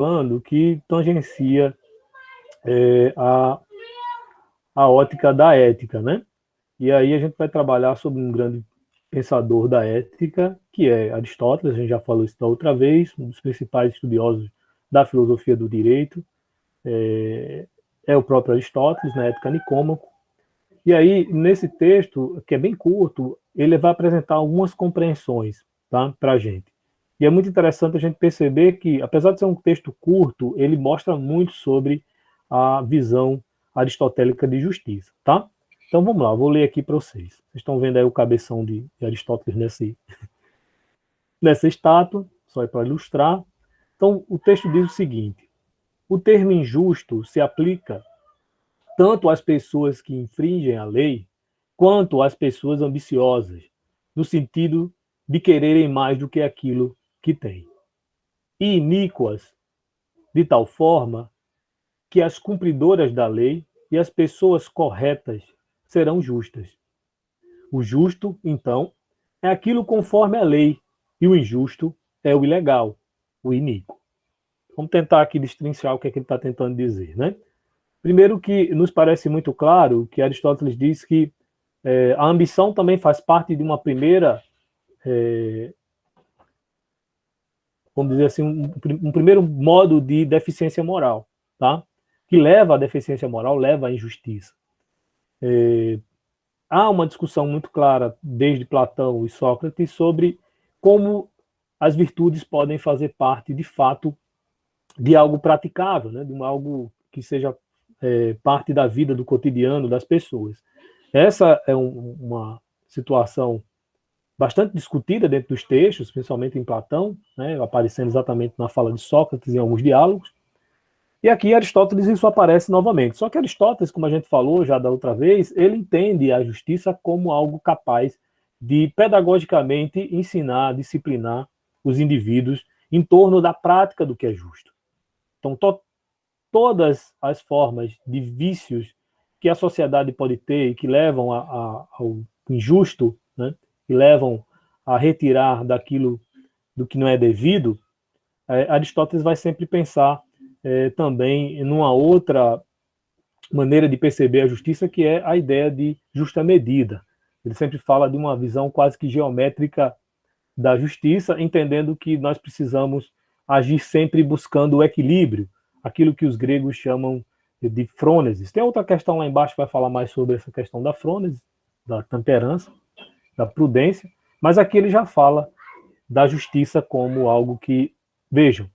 falando que tangencia a ótica da ética, né? E aí a gente vai trabalhar sobre um grande pensador da ética, que é Aristóteles. A gente já falou isso da outra vez, um dos principais estudiosos da filosofia do direito, é o próprio Aristóteles, na Ética Nicômaco. E aí, nesse texto, que é bem curto, ele vai apresentar algumas compreensões, tá, para a gente. E é muito interessante a gente perceber que, apesar de ser um texto curto, ele mostra muito sobre a visão aristotélica de justiça, tá? Então vamos lá, vou ler aqui para vocês. Vocês estão vendo aí o cabeção de Aristóteles nessa estátua, só é para ilustrar. Então o texto diz o seguinte: o termo injusto se aplica tanto às pessoas que infringem a lei, quanto às pessoas ambiciosas, no sentido de quererem mais do que aquilo que têm. E iníquas, de tal forma que as cumpridoras da lei e as pessoas corretas serão justas. O justo, então, é aquilo conforme a lei, e o injusto é o ilegal, o iníquo. Vamos tentar aqui destrinchar o que é que ele está tentando dizer, né? Primeiro que nos parece muito claro que Aristóteles diz que a ambição também faz parte de uma primeira, vamos dizer assim, um primeiro modo de deficiência moral, tá? Que leva à deficiência moral, leva à injustiça. Há uma discussão muito clara, desde Platão e Sócrates, sobre como as virtudes podem fazer parte, de fato, de algo praticável, né? De algo que seja parte da vida, do cotidiano das pessoas. Essa é uma situação bastante discutida dentro dos textos, principalmente em Platão, né? Aparecendo exatamente na fala de Sócrates em alguns diálogos. E aqui Aristóteles isso aparece novamente. Só que Aristóteles, como a gente falou já da outra vez, ele entende a justiça como algo capaz de pedagogicamente ensinar, disciplinar os indivíduos em torno da prática do que é justo. Então, todas as formas de vícios que a sociedade pode ter e que levam ao injusto, né, que levam a retirar daquilo do que não é devido, Aristóteles vai sempre pensar também numa outra maneira de perceber a justiça, que é a ideia de justa medida. Ele sempre fala de uma visão quase que geométrica da justiça, entendendo que nós precisamos agir sempre buscando o equilíbrio, aquilo que os gregos chamam de frônesis. Tem outra questão lá embaixo que vai falar mais sobre essa questão da frônesis, da temperança, da prudência, mas aqui ele já fala da justiça como algo que, vejam,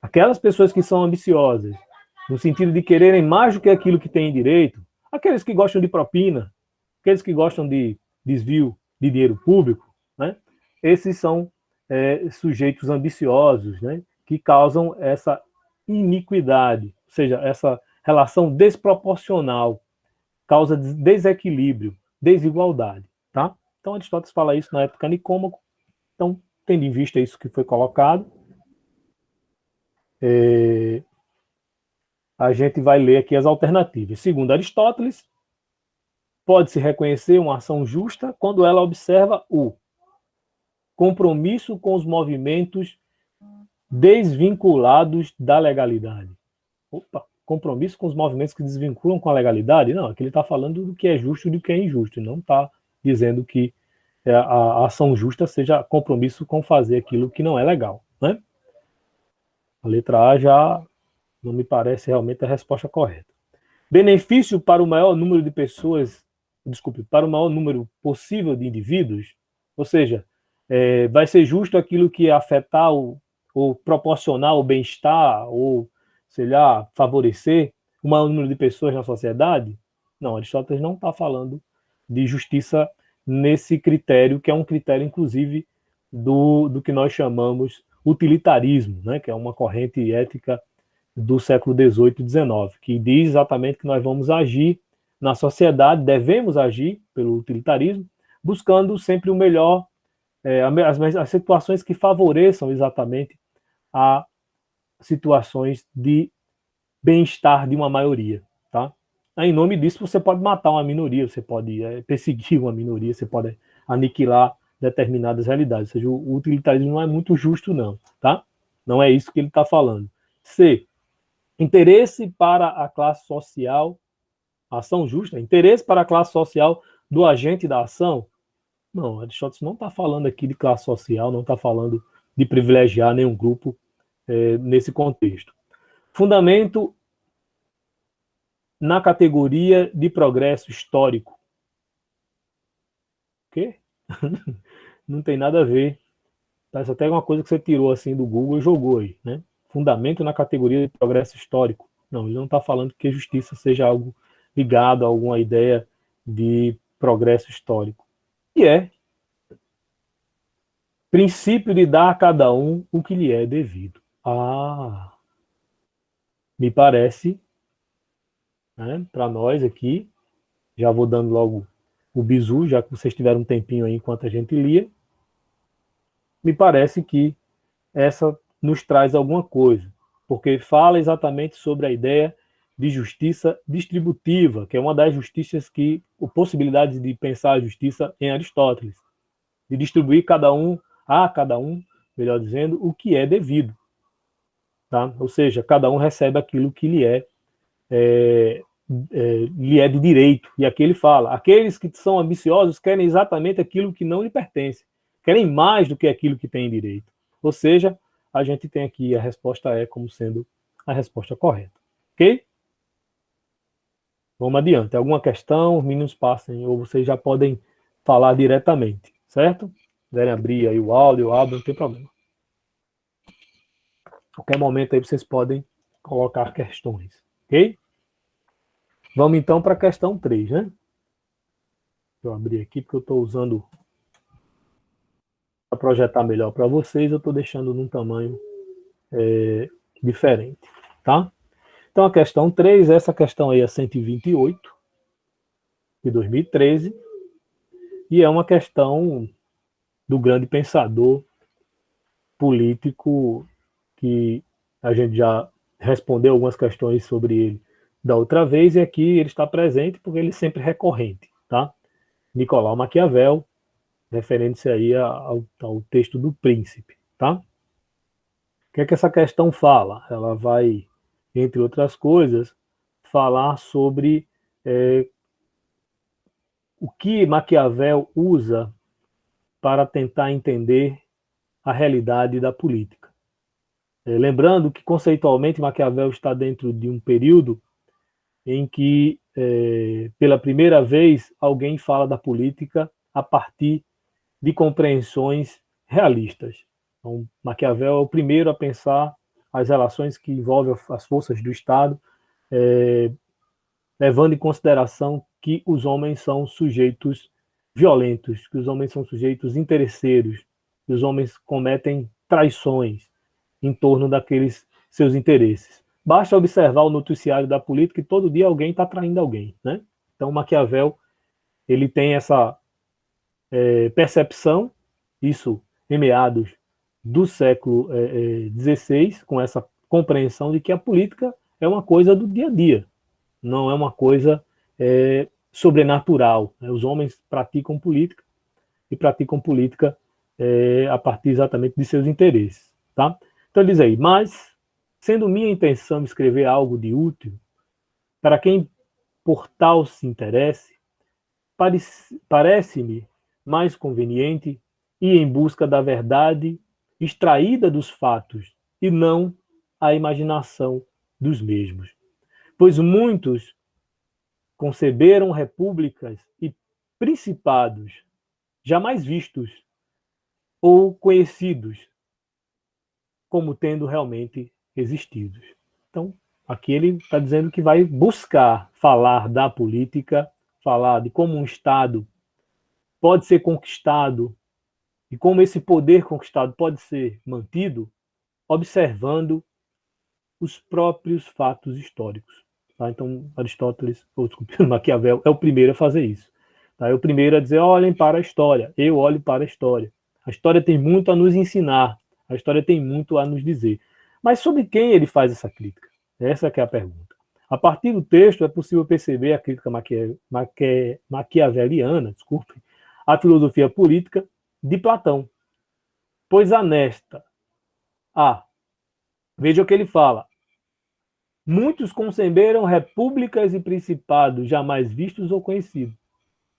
aquelas pessoas que são ambiciosas, no sentido de quererem mais do que aquilo que têm direito, aqueles que gostam de propina, aqueles que gostam de desvio de dinheiro público, né? Esses são sujeitos ambiciosos, né? Que causam essa iniquidade, ou seja, essa relação desproporcional, causa desequilíbrio, desigualdade, tá? Então Aristóteles fala isso na Ética Nicômaco. Então, tendo em vista isso que foi colocado, a gente vai ler aqui as alternativas. Segundo Aristóteles, pode-se reconhecer uma ação justa quando ela observa o compromisso com os movimentos desvinculados da legalidade. Opa, compromisso com os movimentos que desvinculam com a legalidade? Não, aqui ele está falando do que é justo e do que é injusto, não está dizendo que a ação justa seja compromisso com fazer aquilo que não é legal, né? A letra A já não me parece realmente a resposta correta. Benefício para o maior número de pessoas, desculpe, para o maior número possível de indivíduos, ou seja, vai ser justo aquilo que afetar ou proporcionar o bem-estar, ou, sei lá, favorecer o maior número de pessoas na sociedade? Não, Aristóteles não está falando de justiça nesse critério, que é um critério, inclusive, do que nós chamamos utilitarismo, né, que é uma corrente ética do século XVIII e XIX, que diz exatamente que nós vamos agir na sociedade, devemos agir pelo utilitarismo, buscando sempre o melhor, as situações que favoreçam exatamente a situações de bem-estar de uma maioria, tá? Em nome disso, você pode matar uma minoria, você pode perseguir uma minoria, você pode aniquilar determinadas realidades. Ou seja, o utilitarismo não é muito justo, não, tá? Não é isso que ele está falando. C. Interesse para a classe social, ação justa, interesse para a classe social do agente da ação. Não, Aristóteles não está falando aqui de classe social, não está falando de privilegiar nenhum grupo nesse contexto. Fundamento na categoria de progresso histórico. O quê? Não tem nada a ver. Parece até uma coisa que você tirou assim do Google e jogou aí, né? Fundamento na categoria de progresso histórico. Não, ele não está falando que a justiça seja algo ligado a alguma ideia de progresso histórico. E é princípio de dar a cada um o que lhe é devido. Ah, me parece, né, para nós aqui, já vou dando logo o bizu, já que vocês tiveram um tempinho aí enquanto a gente lia, me parece que essa nos traz alguma coisa, porque fala exatamente sobre a ideia de justiça distributiva, que é uma das justiças que, possibilidades de pensar a justiça em Aristóteles, de distribuir a cada um, melhor dizendo, o que é devido. Tá? Ou seja, cada um recebe aquilo que lhe é de direito. E aqui ele fala, aqueles que são ambiciosos querem exatamente aquilo que não lhe pertence, querem mais do que aquilo que tem direito. Ou seja, a gente tem aqui a resposta E como sendo a resposta correta. Ok? Vamos adiante. Alguma questão? Os meninos passem, ou vocês já podem falar diretamente, certo? Se quiserem abrir aí o áudio, eu abro, não tem problema. A qualquer momento aí vocês podem colocar questões, ok? Vamos então para a questão 3, né? Deixa eu abrir aqui porque eu estou usando para projetar melhor para vocês, eu estou deixando num tamanho diferente, tá? Então a questão 3, essa questão aí é 128 de 2013 e é uma questão do grande pensador político que a gente já respondeu algumas questões sobre ele da outra vez e aqui ele está presente porque ele é sempre recorrente, tá? Nicolau Maquiavel, referente-se aí ao texto do Príncipe, tá? O que é que essa questão fala? Ela vai, entre outras coisas, falar sobre o que Maquiavel usa para tentar entender a realidade da política. Lembrando que, conceitualmente, Maquiavel está dentro de um período em que, pela primeira vez, alguém fala da política a partir de compreensões realistas. Então, Maquiavel é o primeiro a pensar as relações que envolvem as forças do Estado, levando em consideração que os homens são sujeitos violentos, que os homens são sujeitos interesseiros, que os homens cometem traições em torno daqueles seus interesses. Basta observar o noticiário da política e todo dia alguém está traindo alguém, né? Então Maquiavel ele tem essa percepção, isso em meados do século XVI, com essa compreensão de que a política é uma coisa do dia a dia, não é uma coisa sobrenatural. Né? Os homens praticam política e praticam política a partir exatamente de seus interesses. Tá? Então ele diz aí, mas sendo minha intenção escrever algo de útil para quem por tal se interesse, parece-me mais conveniente ir em busca da verdade extraída dos fatos e não a imaginação dos mesmos. Pois muitos conceberam repúblicas e principados jamais vistos ou conhecidos como tendo realmente existido. Então, aqui ele está dizendo que vai buscar falar da política, falar de como um Estado pode ser conquistado e como esse poder conquistado pode ser mantido, observando os próprios fatos históricos. Tá? Então, Aristóteles, ou desculpe, Maquiavel é o primeiro a fazer isso. Tá? É o primeiro a dizer, olhem para a história, eu olho para a história. A história tem muito a nos ensinar, a história tem muito a nos dizer. Mas sobre quem ele faz essa crítica? Essa que é a pergunta. A partir do texto é possível perceber a crítica maquiaveliana, desculpe, à filosofia política de Platão. Pois veja o que ele fala, Muitos conceberam repúblicas e principados jamais vistos ou conhecidos,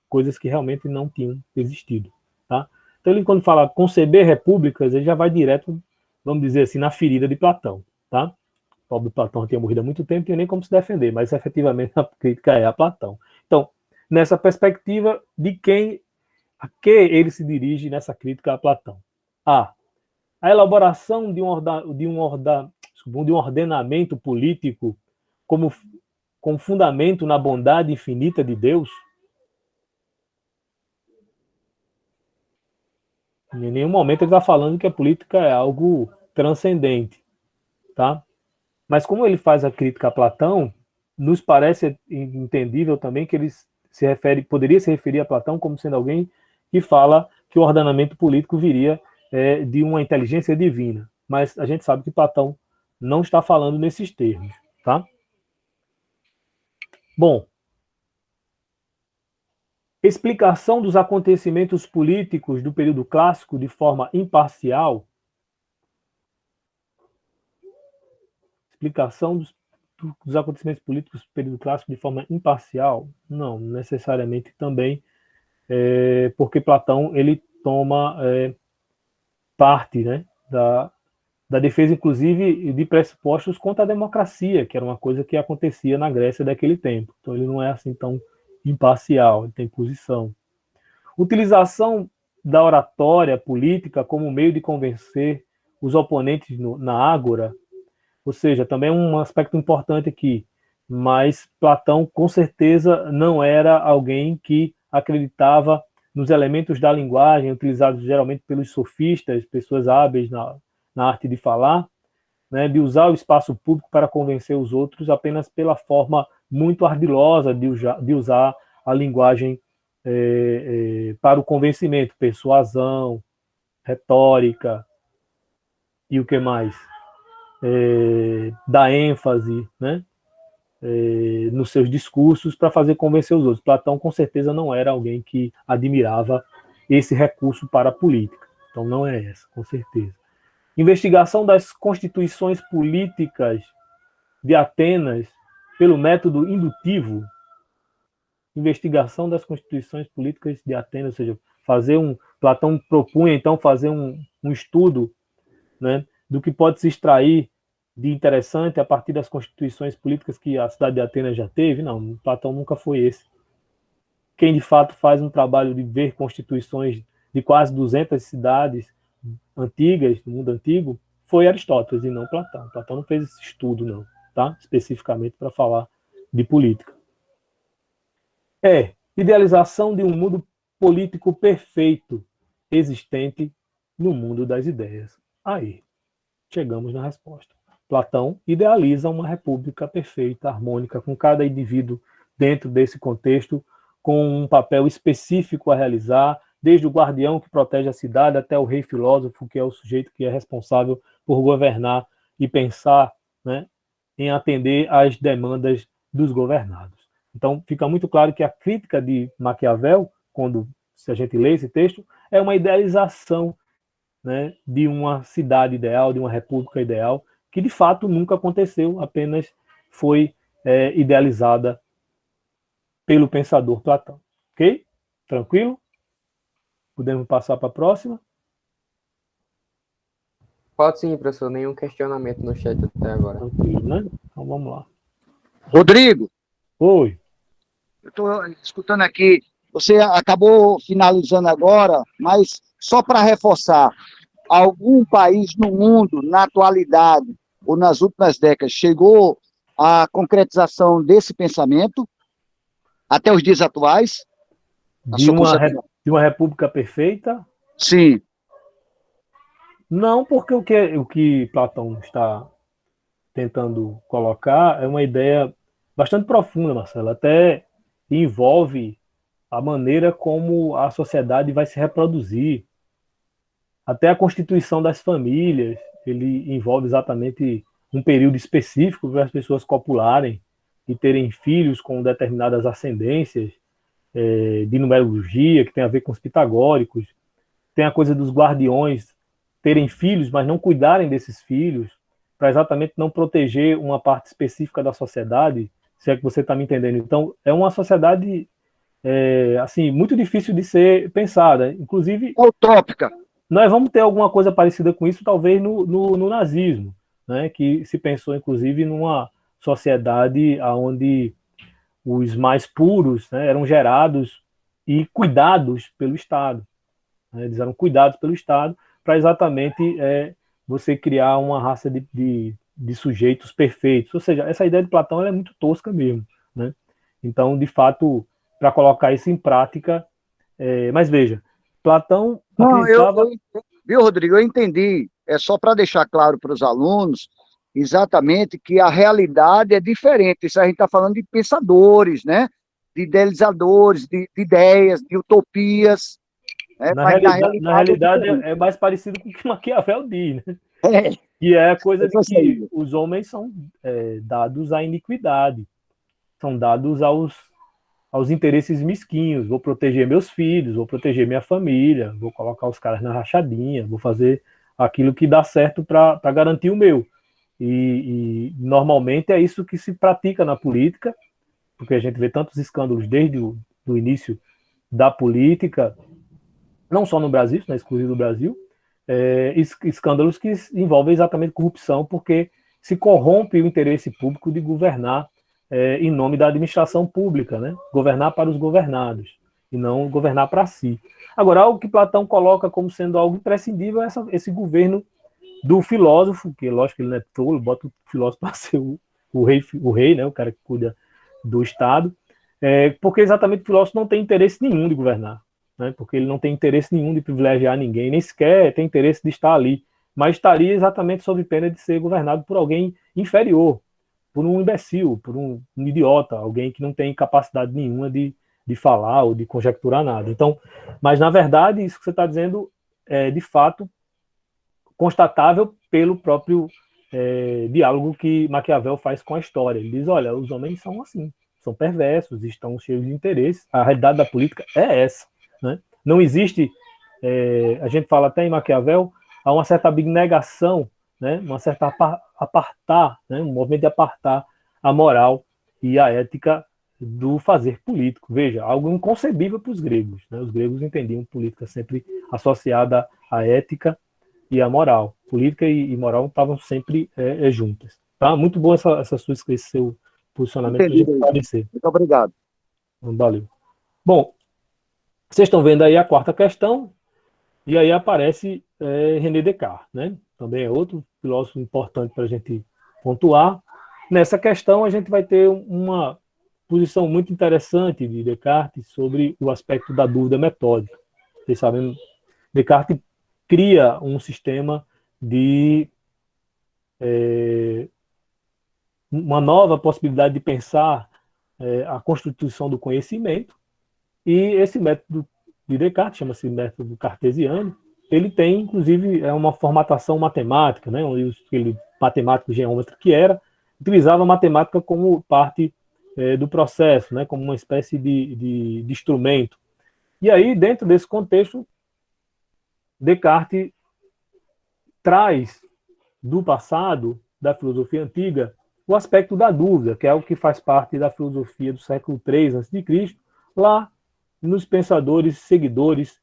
coisas que realmente não tinham existido, tá? Então, ele, quando fala conceber repúblicas, ele já vai direto, vamos dizer assim, na ferida de Platão, tá? O pobre Platão tinha morrido há muito tempo, não tinha nem como se defender, mas efetivamente a crítica é a Platão. Então, nessa perspectiva, a que ele se dirige nessa crítica a Platão? A elaboração de um ordenamento político como com fundamento na bondade infinita de Deus. Em nenhum momento ele está falando que a política é algo transcendente, tá? Mas como ele faz a crítica a Platão, nos parece entendível também que ele poderia se referir a Platão como sendo alguém que fala que o ordenamento político viria de uma inteligência divina. Mas a gente sabe que Platão não está falando nesses termos, tá? Bom, explicação dos acontecimentos políticos do período clássico de forma imparcial. Explicação dos acontecimentos políticos do período clássico de forma imparcial? Não, necessariamente também, porque Platão ele toma parte, né, da defesa, inclusive, de pressupostos contra a democracia, que era uma coisa que acontecia na Grécia daquele tempo. Então ele não é assim tão imparcial, ele tem posição. Utilização da oratória política como meio de convencer os oponentes na ágora, ou seja, também um aspecto importante aqui, mas Platão com certeza não era alguém que acreditava nos elementos da linguagem utilizados geralmente pelos sofistas, pessoas hábeis na arte de falar, né, de usar o espaço público para convencer os outros apenas pela forma muito ardilosa de usar a linguagem para o convencimento, persuasão, retórica e o que mais? Dar ênfase, né, nos seus discursos para fazer convencer os outros. Platão, com certeza, não era alguém que admirava esse recurso para a política. Então, não é essa, com certeza. Investigação das constituições políticas de Atenas pelo método indutivo. Investigação das constituições políticas de Atenas, ou seja, Platão propunha, então, fazer um estudo, né, do que pode se extrair de interessante a partir das constituições políticas que a cidade de Atenas já teve. Não, Platão nunca foi esse. Quem, de fato, faz um trabalho de ver constituições de quase 200 cidades antigas, do mundo antigo, foi Aristóteles e não Platão. Platão não fez esse estudo, não, tá? Especificamente para falar de política. Idealização de um mundo político perfeito existente no mundo das ideias. Aí, chegamos na resposta. Platão idealiza uma república perfeita, harmônica, com cada indivíduo dentro desse contexto, com um papel específico a realizar, desde o guardião que protege a cidade até o rei filósofo, que é o sujeito que é responsável por governar e pensar, né, em atender às demandas dos governados. Então, fica muito claro que a crítica de Maquiavel, se a gente lê esse texto, é uma idealização, né, de uma cidade ideal, de uma república ideal, que de fato nunca aconteceu, apenas foi idealizada pelo pensador Platão. Ok? Tranquilo? Podemos passar para a próxima? Pode sim, professor. Nenhum questionamento no chat até agora. Tranquilo, né? Então vamos lá. Rodrigo. Oi. Eu estou escutando aqui, você acabou finalizando agora, mas só para reforçar, algum país no mundo, na atualidade, ou nas últimas décadas, chegou à concretização desse pensamento, até os dias atuais? De uma república perfeita? Sim. Não, porque o que Platão está tentando colocar é uma ideia bastante profunda, Marcelo, até envolve a maneira como a sociedade vai se reproduzir, até a constituição das famílias, ele envolve exatamente um período específico para as pessoas copularem e terem filhos com determinadas ascendências, de numerologia, que tem a ver com os pitagóricos, tem a coisa dos guardiões terem filhos, mas não cuidarem desses filhos. para exatamente não proteger uma parte específica da sociedade, se é que você está me entendendo. Então, é uma sociedade assim, muito difícil de ser pensada. Inclusive, Utópica. nós vamos ter alguma coisa parecida com isso, talvez no nazismo, né? Que se pensou, inclusive, numa sociedade onde os mais puros, né, eram gerados e cuidados pelo Estado. Né? Eles eram cuidados pelo Estado para exatamente você criar uma raça de sujeitos perfeitos. Ou seja, essa ideia de Platão ela é muito tosca mesmo. Né? Então, de fato, para colocar isso em prática, mas veja, Platão Não, acreditava. viu, Rodrigo, eu entendi. É só para deixar claro para os alunos exatamente que a realidade é diferente. Isso a gente está falando de pensadores, né? De idealizadores, de ideias, de utopias, né? Na Mas na realidade, na realidade é realidade diferente. é mais parecido com o que Maquiavel diz, né? É, E é a coisa de eu que sei. os homens são dados à iniquidade, são dados aos interesses mesquinhos. Vou proteger meus filhos, vou proteger minha família, vou colocar os caras na rachadinha, vou fazer aquilo que dá certo para garantir o meu. E normalmente é isso que se pratica na política, porque a gente vê tantos escândalos desde o do início da política, não só no Brasil, isso não é exclusivo do Brasil, escândalos que envolvem exatamente corrupção, porque se corrompe o interesse público de governar em nome da administração pública, né? Governar para os governados, e não governar para si. Agora, algo que Platão coloca como sendo algo imprescindível é esse governo do filósofo, que lógico que ele não é tolo, bota o filósofo para ser o rei, né? O cara que cuida do Estado, porque exatamente o filósofo não tem interesse nenhum de governar, né? Porque ele não tem interesse nenhum de privilegiar ninguém, nem sequer tem interesse de estar ali, mas estaria exatamente sob pena de ser governado por alguém inferior, por um imbecil, por um idiota, alguém que não tem capacidade nenhuma de falar ou de conjecturar nada. Então, mas na verdade, isso que você está dizendo é de fato constatável pelo próprio diálogo que Maquiavel faz com a história. Ele diz, olha, os homens são assim, são perversos, estão cheios de interesses. A realidade da política é essa. Né? Não existe, a gente fala até em Maquiavel, há uma certa abnegação, né? Uma certa apartar, né? Um movimento de apartar a moral e a ética do fazer político. Veja, algo inconcebível para os gregos. Né? Os gregos entendiam política sempre associada à ética e a moral. Política e moral estavam sempre juntas. Tá? Muito bom esse seu posicionamento para a gente esclarecer. Muito obrigado. Valeu. Bom, vocês estão vendo aí a quarta questão, e aí aparece René Descartes, né? Também é outro filósofo importante para a gente pontuar. Nessa questão, a gente vai ter uma posição muito interessante de Descartes sobre o aspecto da dúvida metódica. Vocês sabem, Descartes cria um sistema de uma nova possibilidade de pensar a constituição do conhecimento, e esse método de Descartes, chama-se método cartesiano, ele tem, inclusive, uma formatação matemática, né? Aquele matemático geômetra que era, utilizava a matemática como parte do processo, né? Como uma espécie de instrumento. E aí, dentro desse contexto, Descartes traz do passado, da filosofia antiga, o aspecto da dúvida, que é o que faz parte da filosofia do século III a.C., lá nos pensadores seguidores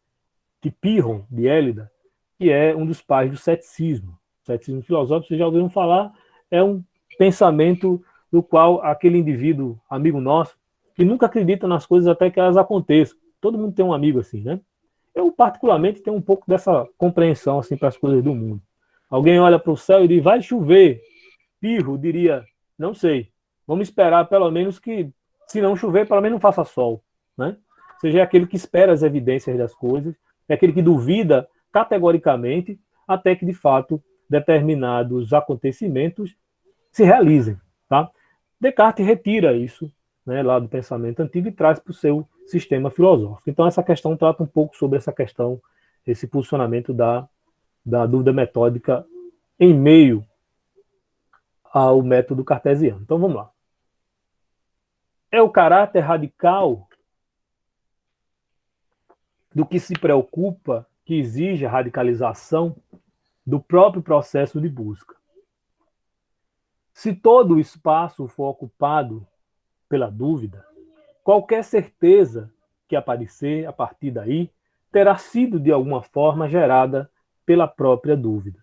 de Pirron, de Élida, que é um dos pais do ceticismo. O ceticismo filosófico, vocês já ouviram falar, é um pensamento no qual aquele indivíduo, amigo nosso, que nunca acredita nas coisas até que elas aconteçam. Todo mundo tem um amigo assim, né? Eu, particularmente, tenho um pouco dessa compreensão assim, para as coisas do mundo. Alguém olha para o céu e diz, vai chover. Pirro diria, não sei, vamos esperar pelo menos que, se não chover, pelo menos não faça sol. Né? Ou seja, é aquele que espera as evidências das coisas, é aquele que duvida categoricamente até que, de fato, determinados acontecimentos se realizem. Tá? Descartes retira isso, né, lá do pensamento antigo e traz para o seu sistema filosófico. Então, essa questão trata um pouco sobre essa questão, esse posicionamento da dúvida metódica em meio ao método cartesiano. Então, vamos lá. É o caráter radical do que se preocupa que exige a radicalização do próprio processo de busca. Se todo o espaço for ocupado pela dúvida, qualquer certeza que aparecer a partir daí terá sido de alguma forma gerada pela própria dúvida.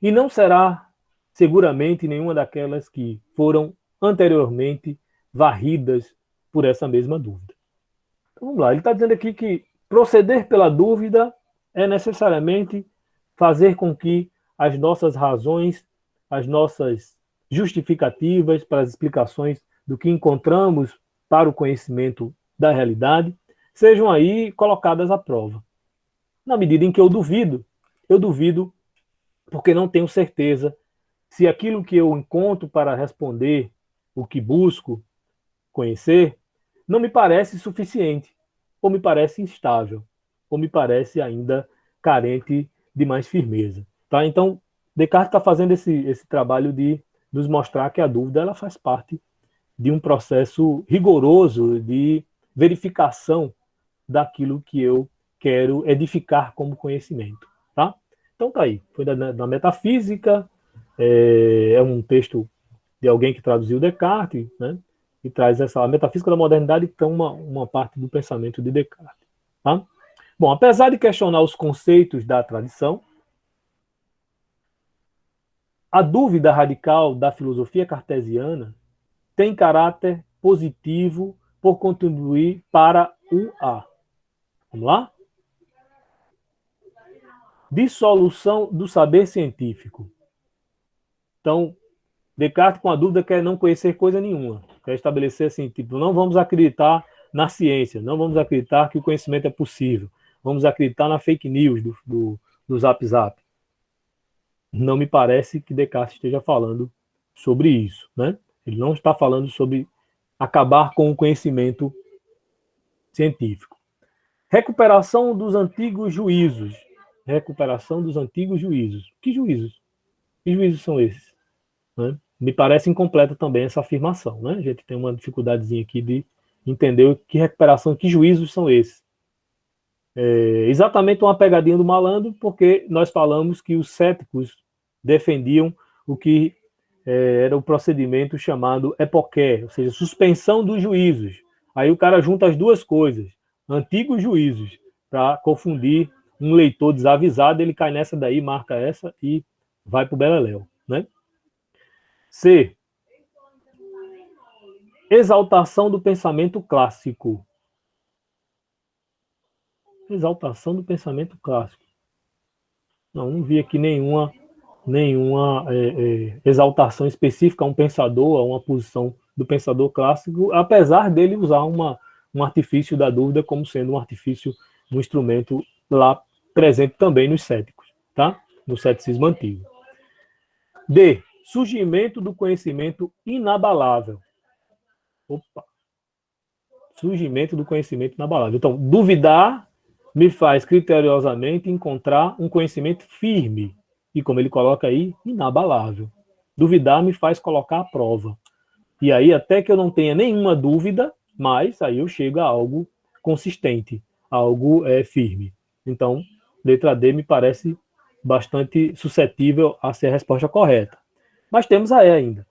E não será seguramente nenhuma daquelas que foram anteriormente varridas por essa mesma dúvida. Então, vamos lá, ele está dizendo aqui que proceder pela dúvida é necessariamente fazer com que as nossas razões, as nossas justificativas para as explicações do que encontramos para o conhecimento da realidade sejam aí colocadas à prova. Na medida em que eu duvido porque não tenho certeza se aquilo que eu encontro para responder o que busco conhecer não me parece suficiente, ou me parece instável, ou me parece ainda carente de mais firmeza. Tá? Então, Descartes está fazendo esse trabalho de nos mostrar que a dúvida ela faz parte de um processo rigoroso de verificação daquilo que eu quero edificar como conhecimento. Tá? Então tá aí, foi da metafísica, é um texto de alguém que traduziu Descartes, né? E traz a metafísica da modernidade, que é uma parte do pensamento de Descartes. Tá? Bom, apesar de questionar os conceitos da tradição, a dúvida radical da filosofia cartesiana tem caráter positivo por contribuir para o A. Vamos lá? Dissolução do saber científico. Então, Descartes, com a dúvida, quer não conhecer coisa nenhuma. Quer estabelecer assim, tipo, não vamos acreditar na ciência, não vamos acreditar que o conhecimento é possível. Vamos acreditar na fake news do Zap Zap. Não me parece que Descartes esteja falando sobre isso, né? Ele não está falando sobre acabar com o conhecimento científico. Recuperação dos antigos juízos. Recuperação dos antigos juízos. Que juízos? Que juízos são esses? Né? Me parece incompleta também essa afirmação. Né? A gente tem uma dificuldadezinha aqui de entender que recuperação, que juízos são esses. Exatamente uma pegadinha do malandro, porque nós falamos que os céticos defendiam o que era o procedimento chamado epoqué, ou seja, suspensão dos juízos. Aí o cara junta as duas coisas, antigos juízos, para confundir um leitor desavisado, ele cai nessa daí, marca essa e vai para o beleléu. Né? C. Exaltação do pensamento clássico. Exaltação do pensamento clássico. Não vi aqui nenhuma exaltação específica a um pensador, a uma posição do pensador clássico, apesar dele usar um artifício da dúvida como sendo um artifício, um instrumento lá presente também nos céticos, tá? No ceticismo antigo. D. Surgimento do conhecimento inabalável. Opa! Surgimento do conhecimento inabalável. Então, duvidar me faz criteriosamente encontrar um conhecimento firme. E como ele coloca aí, inabalável. Duvidar me faz colocar à prova. E aí, até que eu não tenha nenhuma dúvida, mas aí eu chego a algo consistente, algo firme. Então, letra D me parece bastante suscetível a ser a resposta correta. Mas temos a E ainda.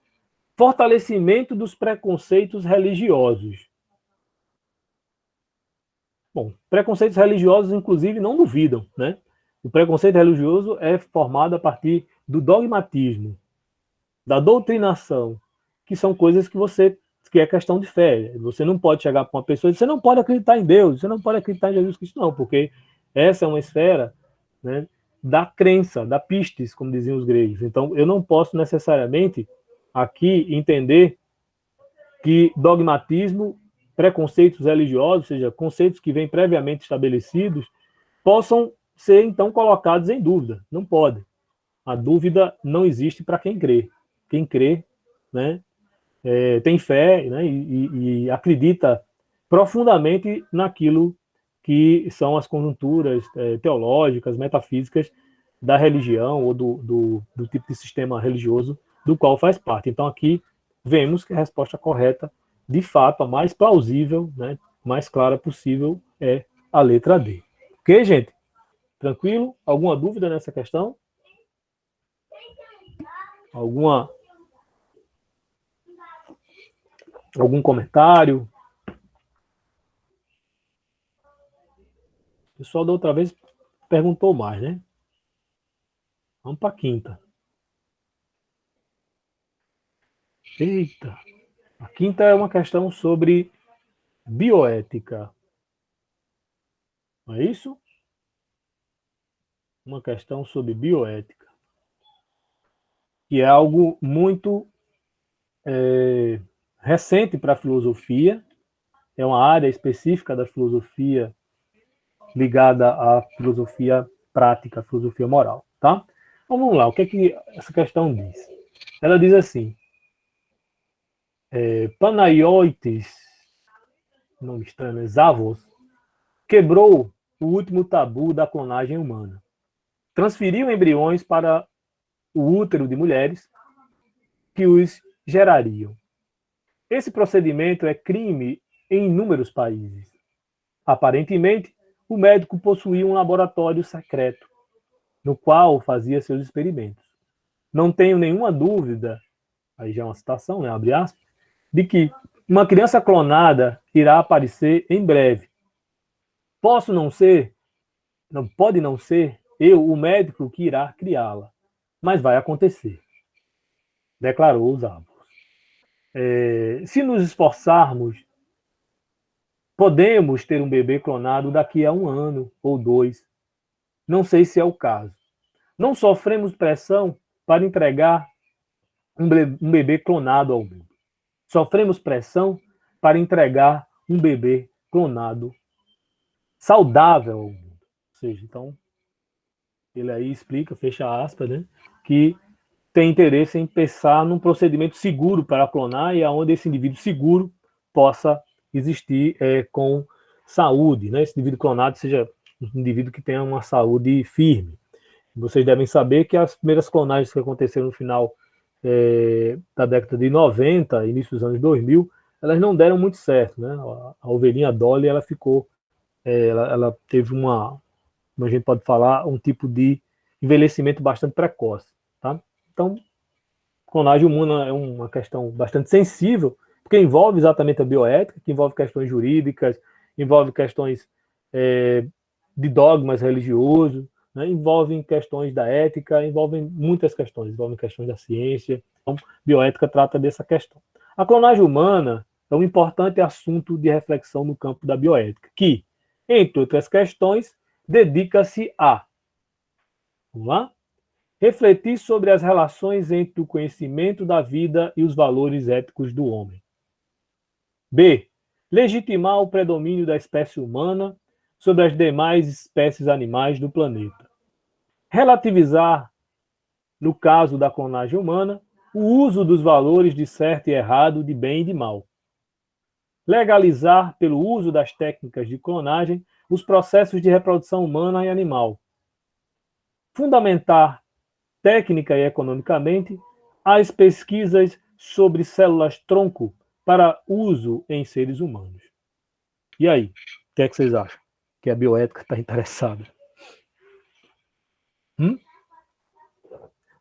Fortalecimento dos preconceitos religiosos. Bom, preconceitos religiosos, inclusive, não duvidam, né? O preconceito religioso é formado a partir do dogmatismo, da doutrinação, que são coisas que é questão de fé. Você não pode chegar para uma pessoa e dizer, você não pode acreditar em Deus, você não pode acreditar em Jesus Cristo, não, porque essa é uma esfera, né, da crença, da pistis, como diziam os gregos. Então, eu não posso necessariamente aqui entender que dogmatismo, preconceitos religiosos, ou seja, conceitos que vêm previamente estabelecidos, possam ser, então, colocados em dúvida. Não pode. A dúvida não existe para quem crê. Quem crê, né, tem fé, né, e acredita profundamente naquilo que são as conjunturas teológicas, metafísicas da religião ou do tipo de sistema religioso do qual faz parte. Então, aqui vemos que a resposta correta, de fato, a mais plausível, né, mais clara possível, é a letra D. Ok, gente? Tranquilo? Alguma dúvida nessa questão? Alguma Algum comentário? O pessoal da outra vez perguntou mais, né? Vamos para a quinta. Eita! A quinta é uma questão sobre bioética. Não é isso? Uma questão sobre bioética. Que é algo muito recente para a filosofia. É uma área específica da filosofia ligada à filosofia prática, à filosofia moral. Tá? Então vamos lá, o que é que essa questão diz? Ela diz assim, Panayotis, nome estranho, né? Zavos, quebrou o último tabu da clonagem humana. Transferiu embriões para o útero de mulheres que os gerariam. Esse procedimento é crime em inúmeros países. Aparentemente, o médico possuía um laboratório secreto, no qual fazia seus experimentos. Não tenho nenhuma dúvida, aí já é uma citação, né, abre aspas, de que uma criança clonada irá aparecer em breve. Pode não ser eu, o médico, que irá criá-la, mas vai acontecer, declarou os Zavos. Se nos esforçarmos, podemos ter um bebê clonado daqui a 1 ano ou 2. Não sei se é o caso. Não sofremos pressão para entregar um bebê clonado ao mundo. Sofremos pressão para entregar um bebê clonado saudável ao mundo. Ou seja, então, ele aí explica, fecha aspas, né, que tem interesse em pensar num procedimento seguro para clonar e aonde esse indivíduo seguro possa existir com saúde, né? Esse indivíduo clonado seja um indivíduo que tenha uma saúde firme. Vocês devem saber que as primeiras clonagens que aconteceram no final da década de 90, início dos anos 2000, elas não deram muito certo, né? A ovelhinha Dolly, ela ficou, ela teve uma, como a gente pode falar, um tipo de envelhecimento bastante precoce, tá? Então, clonagem humana é uma questão bastante sensível, porque envolve exatamente a bioética, que envolve questões jurídicas, envolve questões de dogmas religiosos, né? Envolvem questões da ética, envolvem muitas questões, envolvem questões da ciência. Então, bioética trata dessa questão. A clonagem humana é um importante assunto de reflexão no campo da bioética, que, entre outras questões, dedica-se a, vamos lá? Refletir sobre as relações entre o conhecimento da vida e os valores éticos do homem. B. Legitimar o predomínio da espécie humana sobre as demais espécies animais do planeta. Relativizar, no caso da clonagem humana, o uso dos valores de certo e errado, de bem e de mal. Legalizar, pelo uso das técnicas de clonagem, os processos de reprodução humana e animal. Fundamentar técnica e economicamente, as pesquisas sobre células-tronco para uso em seres humanos. E aí, o que é que vocês acham? Que a bioética está interessada?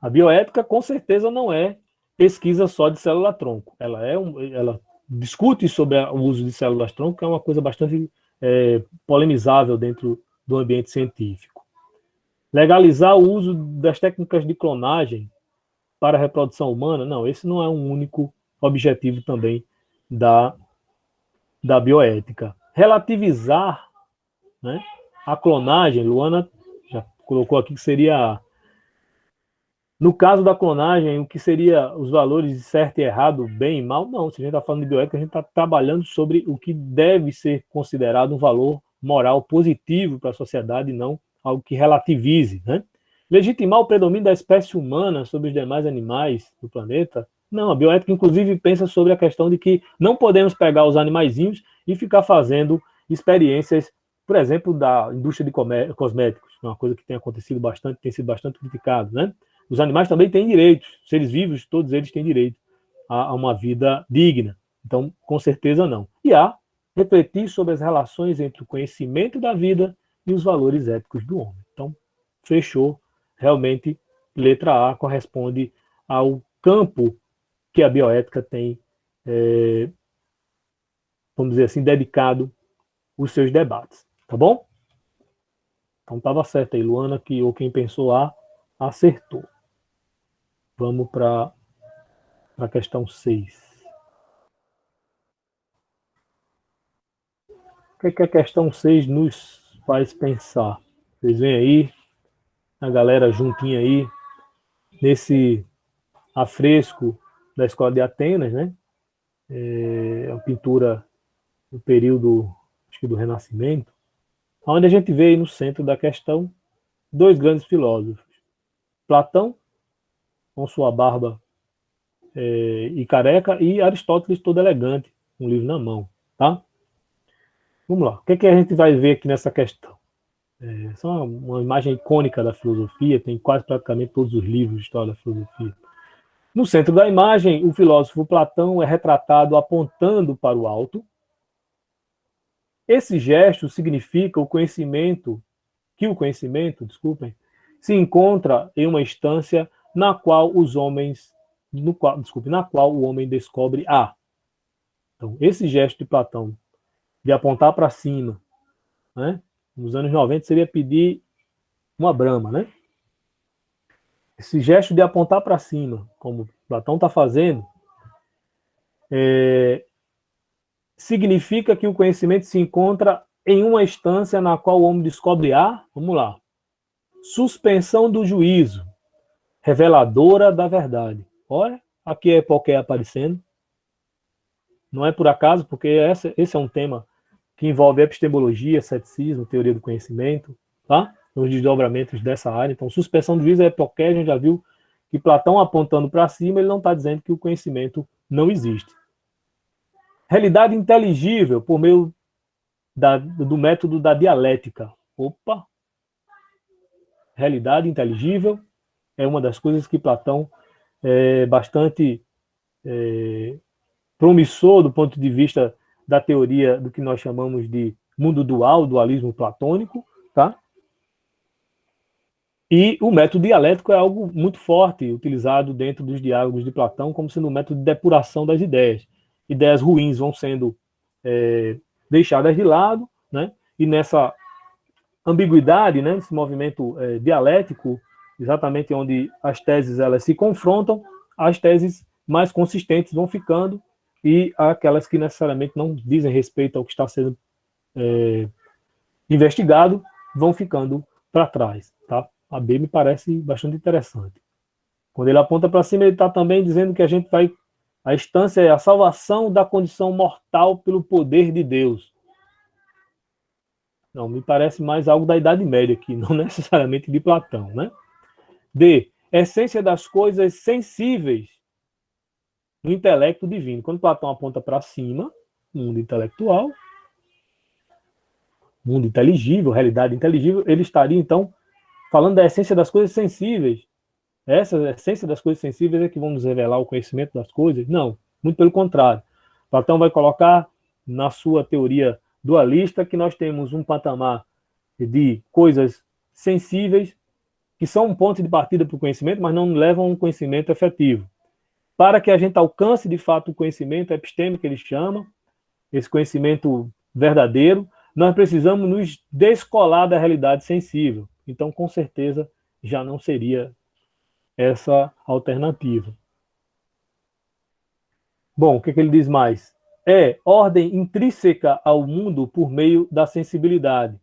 A bioética, com certeza, não é pesquisa só de célula-tronco. Ela discute sobre o uso de células-tronco, que é uma coisa bastante polemizável dentro do ambiente científico. Legalizar o uso das técnicas de clonagem para a reprodução humana, não, esse não é um único objetivo também da bioética. Relativizar, né, a clonagem, Luana já colocou aqui que seria, no caso da clonagem, o que seria os valores de certo e errado, bem e mal, não, se a gente está falando de bioética, a gente está trabalhando sobre o que deve ser considerado um valor moral positivo para a sociedade, não algo que relativize, né? Legitimar o predomínio da espécie humana sobre os demais animais do planeta? Não, a bioética, inclusive, pensa sobre a questão de que não podemos pegar os animaizinhos e ficar fazendo experiências, por exemplo, da indústria de cosméticos, uma coisa que tem acontecido bastante, tem sido bastante criticado, né? Os animais também têm direitos, seres vivos, todos eles têm direito a uma vida digna. Então, com certeza não. E há refletir sobre as relações entre o conhecimento da vida e os valores éticos do homem. Então, fechou. Realmente, letra A corresponde ao campo que a bioética tem vamos dizer assim, dedicado os seus debates, tá bom? Então estava certo aí, Luana, ou quem pensou A, acertou. Vamos para a questão 6. O que é que a questão 6 nos faz pensar? Vocês veem aí, a galera juntinha aí, nesse afresco da Escola de Atenas, né? É uma pintura do período, acho que do Renascimento, onde a gente vê aí no centro da questão dois grandes filósofos. Platão, com sua barba e careca, e Aristóteles todo elegante, um livro na mão, tá? Vamos lá. O que é que a gente vai ver aqui nessa questão? Essa é uma imagem icônica da filosofia, tem quase praticamente todos os livros de história da filosofia. No centro da imagem, o filósofo Platão é retratado apontando para o alto. Esse gesto significa que o conhecimento, desculpem, se encontra em uma instância na qual na qual o homem descobre a. Então, esse gesto de Platão de apontar para cima, né? Nos anos 90 seria pedir uma brama, né? Esse gesto de apontar para cima, como Platão está fazendo, significa que o conhecimento se encontra em uma instância na qual o homem descobre a, vamos lá, suspensão do juízo, reveladora da verdade. Olha, aqui é Epoqué aparecendo. Não é por acaso, porque esse é um tema que envolve epistemologia, ceticismo, teoria do conhecimento, tá? Os desdobramentos dessa área. Então, suspensão do juízo é Epoqué, a gente já viu que Platão apontando para cima, ele não está dizendo que o conhecimento não existe. Realidade inteligível por meio do método da dialética. Opa! Realidade inteligível é uma das coisas que Platão é bastante promissor do ponto de vista da teoria do que nós chamamos de mundo dual, dualismo platônico, tá? E o método dialético é algo muito forte, utilizado dentro dos diálogos de Platão como sendo um método de depuração das ideias. Ideias ruins vão sendo deixadas de lado, né? E nessa ambiguidade, né, nesse movimento dialético, exatamente onde as teses elas se confrontam, as teses mais consistentes vão ficando e aquelas que necessariamente não dizem respeito ao que está sendo investigado vão ficando para trás, tá? A B me parece bastante interessante. Quando ele aponta para cima, ele está também dizendo que a instância é a salvação da condição mortal pelo poder de Deus. Não, me parece mais algo da Idade Média aqui, não necessariamente de Platão, né? D. Essência das coisas sensíveis no intelecto divino. Quando Platão aponta para cima, mundo intelectual, mundo inteligível, realidade inteligível, ele estaria, então, falando da essência das coisas sensíveis. Essa essência das coisas sensíveis é que vão nos revelar o conhecimento das coisas? Não, muito pelo contrário. Platão vai colocar na sua teoria dualista que nós temos um patamar de coisas sensíveis que são um ponto de partida para o conhecimento, mas não levam a um conhecimento efetivo. Para que a gente alcance, de fato, o conhecimento epistêmico, que ele chama, esse conhecimento verdadeiro, nós precisamos nos descolar da realidade sensível. Então, com certeza, já não seria essa alternativa. Bom, o que ele diz mais? É ordem intrínseca ao mundo por meio da sensibilidade.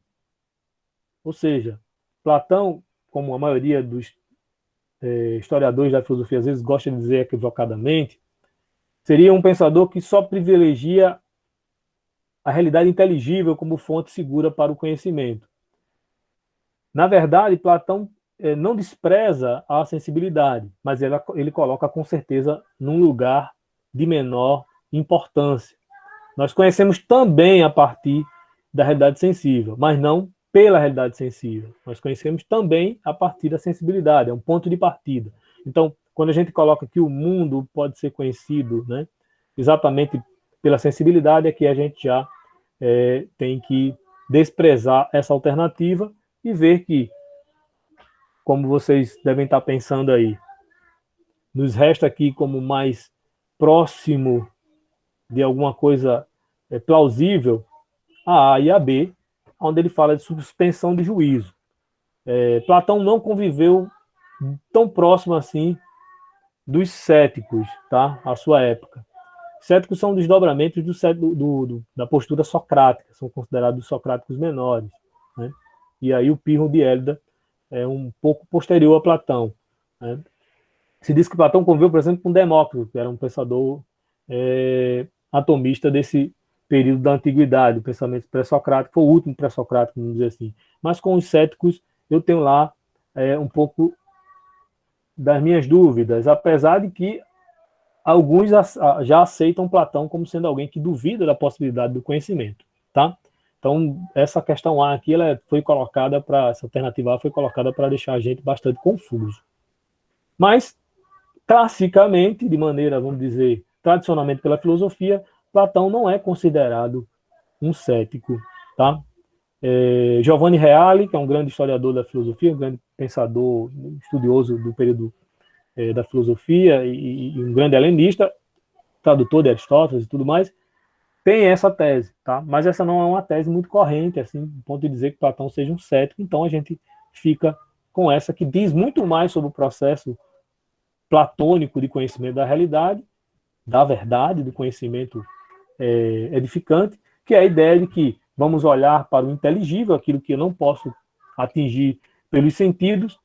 Ou seja, Platão, como a maioria dos historiadores da filosofia às vezes gosta de dizer equivocadamente, seria um pensador que só privilegia a realidade inteligível como fonte segura para o conhecimento. Na verdade, Platão não despreza a sensibilidade, mas ele coloca com certeza num lugar de menor importância. Nós conhecemos também a partir da realidade sensível, mas não pela realidade sensível. Nós conhecemos também a partir da sensibilidade, é um ponto de partida. Então, quando a gente coloca que o mundo pode ser conhecido, né, exatamente pela sensibilidade, é que a gente já tem que desprezar essa alternativa e ver que, como vocês devem estar pensando aí, nos resta aqui como mais próximo de alguma coisa plausível, a A e a B, onde ele fala de suspensão de juízo. Platão não conviveu tão próximo assim dos céticos, tá? À sua época. Céticos são desdobramentos da postura socrática, são considerados socráticos menores, né? E aí o Pirro de Élida é um pouco posterior a Platão, né? Se diz que Platão conviveu, por exemplo, com Demócrito, que era um pensador atomista desse período da antiguidade, o pensamento pré-socrático, foi o último pré-socrático, vamos dizer assim. Mas com os céticos eu tenho lá um pouco das minhas dúvidas, apesar de que alguns já aceitam Platão como sendo alguém que duvida da possibilidade do conhecimento, tá? Então, essa questão A aqui, essa alternativa A foi colocada para deixar a gente bastante confuso. Mas, classicamente, de maneira, vamos dizer, tradicionalmente pela filosofia, Platão não é considerado um cético, tá? Giovanni Reale, que é um grande historiador da filosofia, um grande pensador, estudioso do período da filosofia e um grande helenista, tradutor de Aristóteles e tudo mais, tem essa tese, tá? Mas essa não é uma tese muito corrente, assim, do ponto de dizer que Platão seja um cético, então a gente fica com essa que diz muito mais sobre o processo platônico de conhecimento da realidade, da verdade, do conhecimento edificante, que é a ideia de que vamos olhar para o inteligível, aquilo que eu não posso atingir pelos sentidos,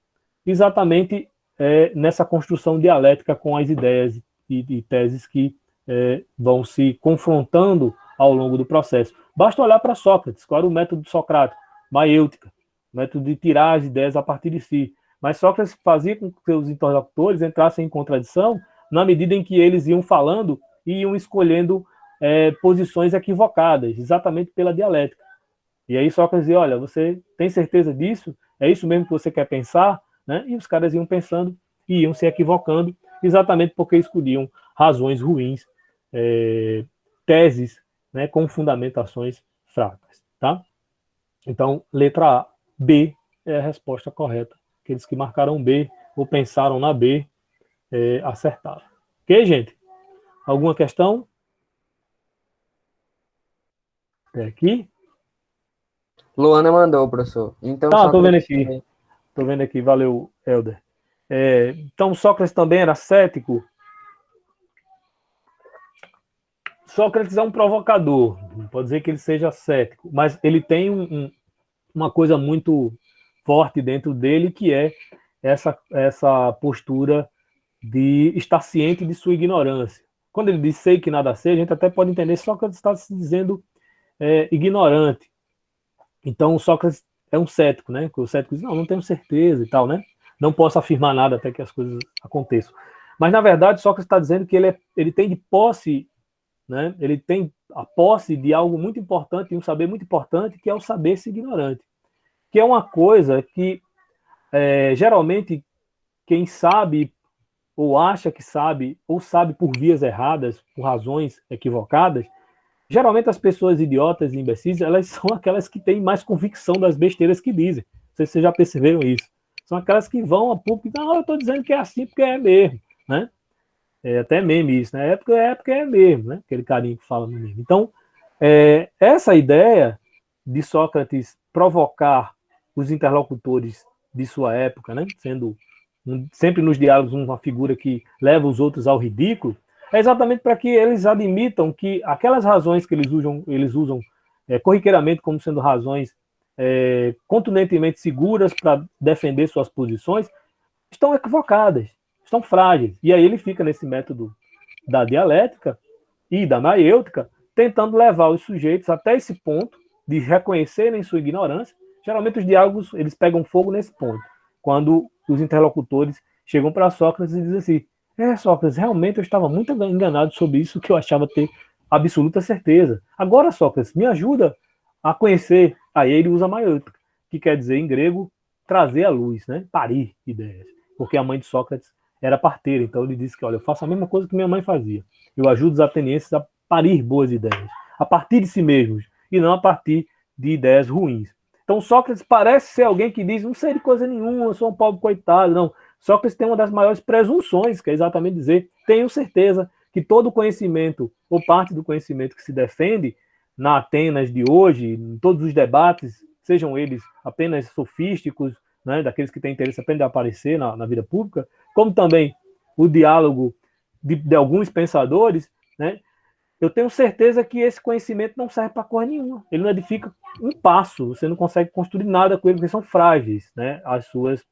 exatamente nessa construção dialética com as ideias e teses que vão se confrontando ao longo do processo. Basta olhar para Sócrates, qual era o método socrático? Maêutica, método de tirar as ideias a partir de si. Mas Sócrates fazia com que seus interlocutores entrassem em contradição na medida em que eles iam falando e iam escolhendo posições equivocadas, exatamente pela dialética. E aí Sócrates dizia, olha, você tem certeza disso? É isso mesmo que você quer pensar? Né? E os caras iam pensando e iam se equivocando, exatamente porque escolhiam razões ruins, teses, né, com fundamentações fracas. Tá? Então, letra A. B é a resposta correta. Aqueles que marcaram B ou pensaram na B acertaram. Ok, gente? Alguma questão? Até aqui? Luana mandou, professor. Então, Tá, tô vendo Sócrates aqui. também. Tô vendo aqui, valeu, Helder. Então, Sócrates também era cético? Sócrates é um provocador, não pode dizer que ele seja cético, mas ele tem uma coisa muito forte dentro dele, que é essa postura de estar ciente de sua ignorância. Quando ele diz sei que nada sei, a gente até pode entender que Sócrates está se dizendo ignorante. Então, Sócrates é um cético, né? O cético diz, não tenho certeza e tal, né? Não posso afirmar nada até que as coisas aconteçam. Mas, na verdade, Sócrates está dizendo que ele tem de posse, né? Ele tem a posse de algo muito importante, de um saber muito importante, que é o saber-se ignorante. Que é uma coisa que, geralmente, quem sabe, ou acha que sabe, ou sabe por vias erradas, por razões equivocadas, geralmente as pessoas idiotas e imbecis, elas são aquelas que têm mais convicção das besteiras que dizem. Não sei se vocês já perceberam isso. São aquelas que vão a público e não, eu estou dizendo que é assim porque é mesmo, né? Até meme isso, né? É porque é mesmo, né? Aquele carinho que fala no meme. Então, essa ideia de Sócrates provocar os interlocutores de sua época, né? Sendo sempre nos diálogos uma figura que leva os outros ao ridículo, é exatamente para que eles admitam que aquelas razões que eles usam corriqueiramente como sendo razões contundentemente seguras para defender suas posições, estão equivocadas, estão frágeis. E aí ele fica nesse método da dialética e da maêutica, tentando levar os sujeitos até esse ponto de reconhecerem sua ignorância. Geralmente os diálogos eles pegam fogo nesse ponto, quando os interlocutores chegam para Sócrates e dizem assim, Sócrates, realmente eu estava muito enganado sobre isso que eu achava ter absoluta certeza. Agora, Sócrates, me ajuda a conhecer. Aí ele usa maêutica, que quer dizer em grego trazer à luz, né? Parir ideias. Porque a mãe de Sócrates era parteira, então ele disse que, olha, eu faço a mesma coisa que minha mãe fazia. Eu ajudo os atenienses a parir boas ideias, a partir de si mesmos, e não a partir de ideias ruins. Então Sócrates parece ser alguém que diz, não sei de coisa nenhuma, eu sou um pobre coitado, não. Sócrates tem uma das maiores presunções, que é exatamente dizer, tenho certeza que todo conhecimento, ou parte do conhecimento que se defende, na Atenas de hoje, em todos os debates, sejam eles apenas sofísticos, né, daqueles que têm interesse apenas de aparecer na vida pública, como também o diálogo de alguns pensadores, né, eu tenho certeza que esse conhecimento não serve para coisa nenhuma. Ele não edifica um passo, você não consegue construir nada com ele, porque são frágeis, né, as suas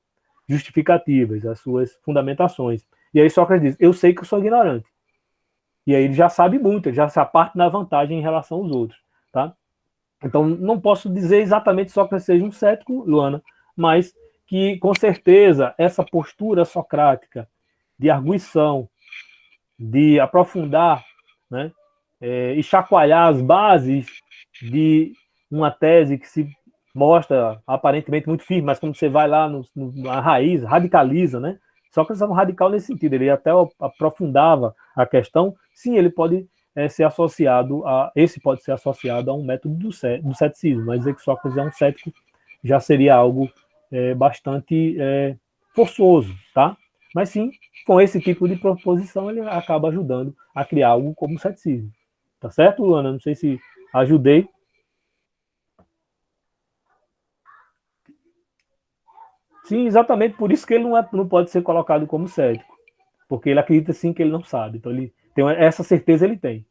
justificativas, as suas fundamentações. E aí Sócrates diz, eu sei que eu sou ignorante. E aí ele já sabe muito, ele já se aparte na vantagem em relação aos outros. Tá? Então, não posso dizer exatamente que Sócrates seja um cético, Luana, mas que, com certeza, essa postura socrática de arguição, de aprofundar, né, e chacoalhar as bases de uma tese que se mostra aparentemente muito firme, mas quando você vai lá na raiz, radicaliza, né? Sócrates era um radical nesse sentido, ele até aprofundava a questão, sim, ele pode ser associado esse pode ser associado a um método do ceticismo, mas dizer que Sócrates é um cético já seria algo bastante forçoso, tá? Mas sim, com esse tipo de proposição, ele acaba ajudando a criar algo como o ceticismo. Tá certo, Luana? Não sei se ajudei. Sim, exatamente por isso que ele não pode ser colocado como cético. Porque ele acredita sim que ele não sabe. Então, ele tem essa certeza, ele tem.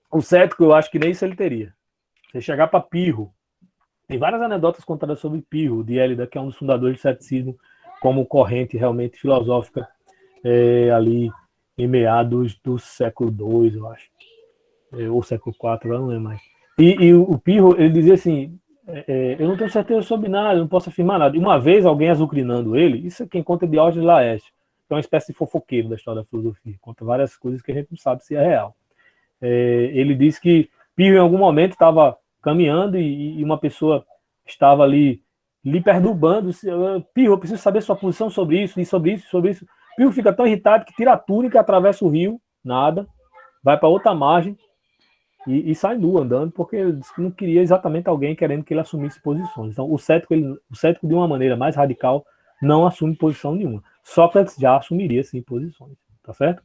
O cético, eu acho que nem isso ele teria. Você chegar para Pirro, tem várias anedotas contadas sobre Pirro, de Élida, que é um dos fundadores do ceticismo, como corrente realmente filosófica, ali em meados do século II, eu acho. Ou século IV, eu não lembro mais. E o Pirro, ele dizia assim, eu não tenho certeza sobre nada, eu não posso afirmar nada. E uma vez, alguém azucrinando ele, isso é quem conta Diógenes de Laércio, que é uma espécie de fofoqueiro da história da filosofia, conta várias coisas que a gente não sabe se é real. Ele diz que Pirro, em algum momento, estava caminhando e uma pessoa estava ali lhe perturbando. Pirro, eu preciso saber sua posição sobre isso, e sobre isso, sobre isso. Pirro fica tão irritado que tira a túnica, atravessa o rio, nada, vai para outra margem e sai nu andando, porque ele disse que não queria exatamente alguém querendo que ele assumisse posições. Então, o cético, de uma maneira mais radical, não assume posição nenhuma. Sócrates já assumiria, sim, posições. Tá certo?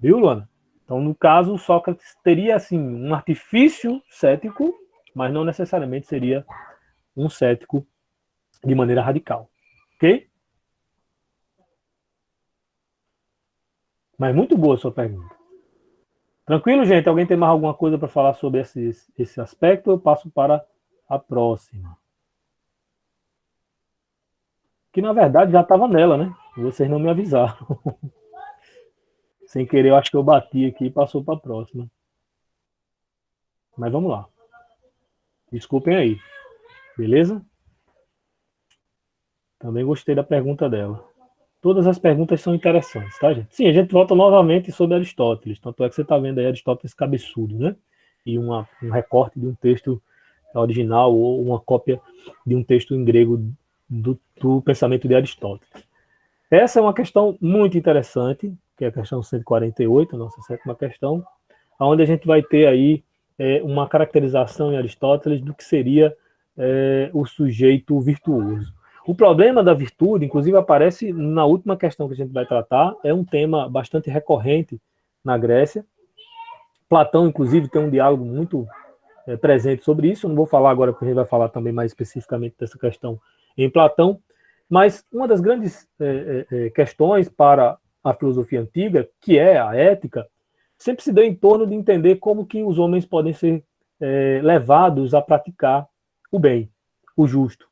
Viu, Luana? Então, no caso, Sócrates teria, assim, um artifício cético, mas não necessariamente seria um cético de maneira radical. Ok? Mas muito boa a sua pergunta. Tranquilo, gente? Alguém tem mais alguma coisa para falar sobre esse aspecto? Eu passo para a próxima. Que, na verdade, já estava nela, né? Vocês não me avisaram. Sem querer, eu acho que eu bati aqui e passou para a próxima. Mas vamos lá. Desculpem aí. Beleza? Também gostei da pergunta dela. Todas as perguntas são interessantes, tá, gente? Sim, a gente volta novamente sobre Aristóteles. Tanto é que você está vendo aí Aristóteles cabeçudo, né? E um recorte de um texto original ou uma cópia de um texto em grego do pensamento de Aristóteles. Essa é uma questão muito interessante, que é a questão 148, a nossa sétima questão, onde a gente vai ter aí uma caracterização em Aristóteles do que seria o sujeito virtuoso. O problema da virtude, inclusive, aparece na última questão que a gente vai tratar, é um tema bastante recorrente na Grécia. Platão, inclusive, tem um diálogo muito presente sobre isso. Eu não vou falar agora, porque a gente vai falar também mais especificamente dessa questão em Platão. Mas uma das grandes questões para a filosofia antiga, que é a ética, sempre se deu em torno de entender como que os homens podem ser levados a praticar o bem, o justo.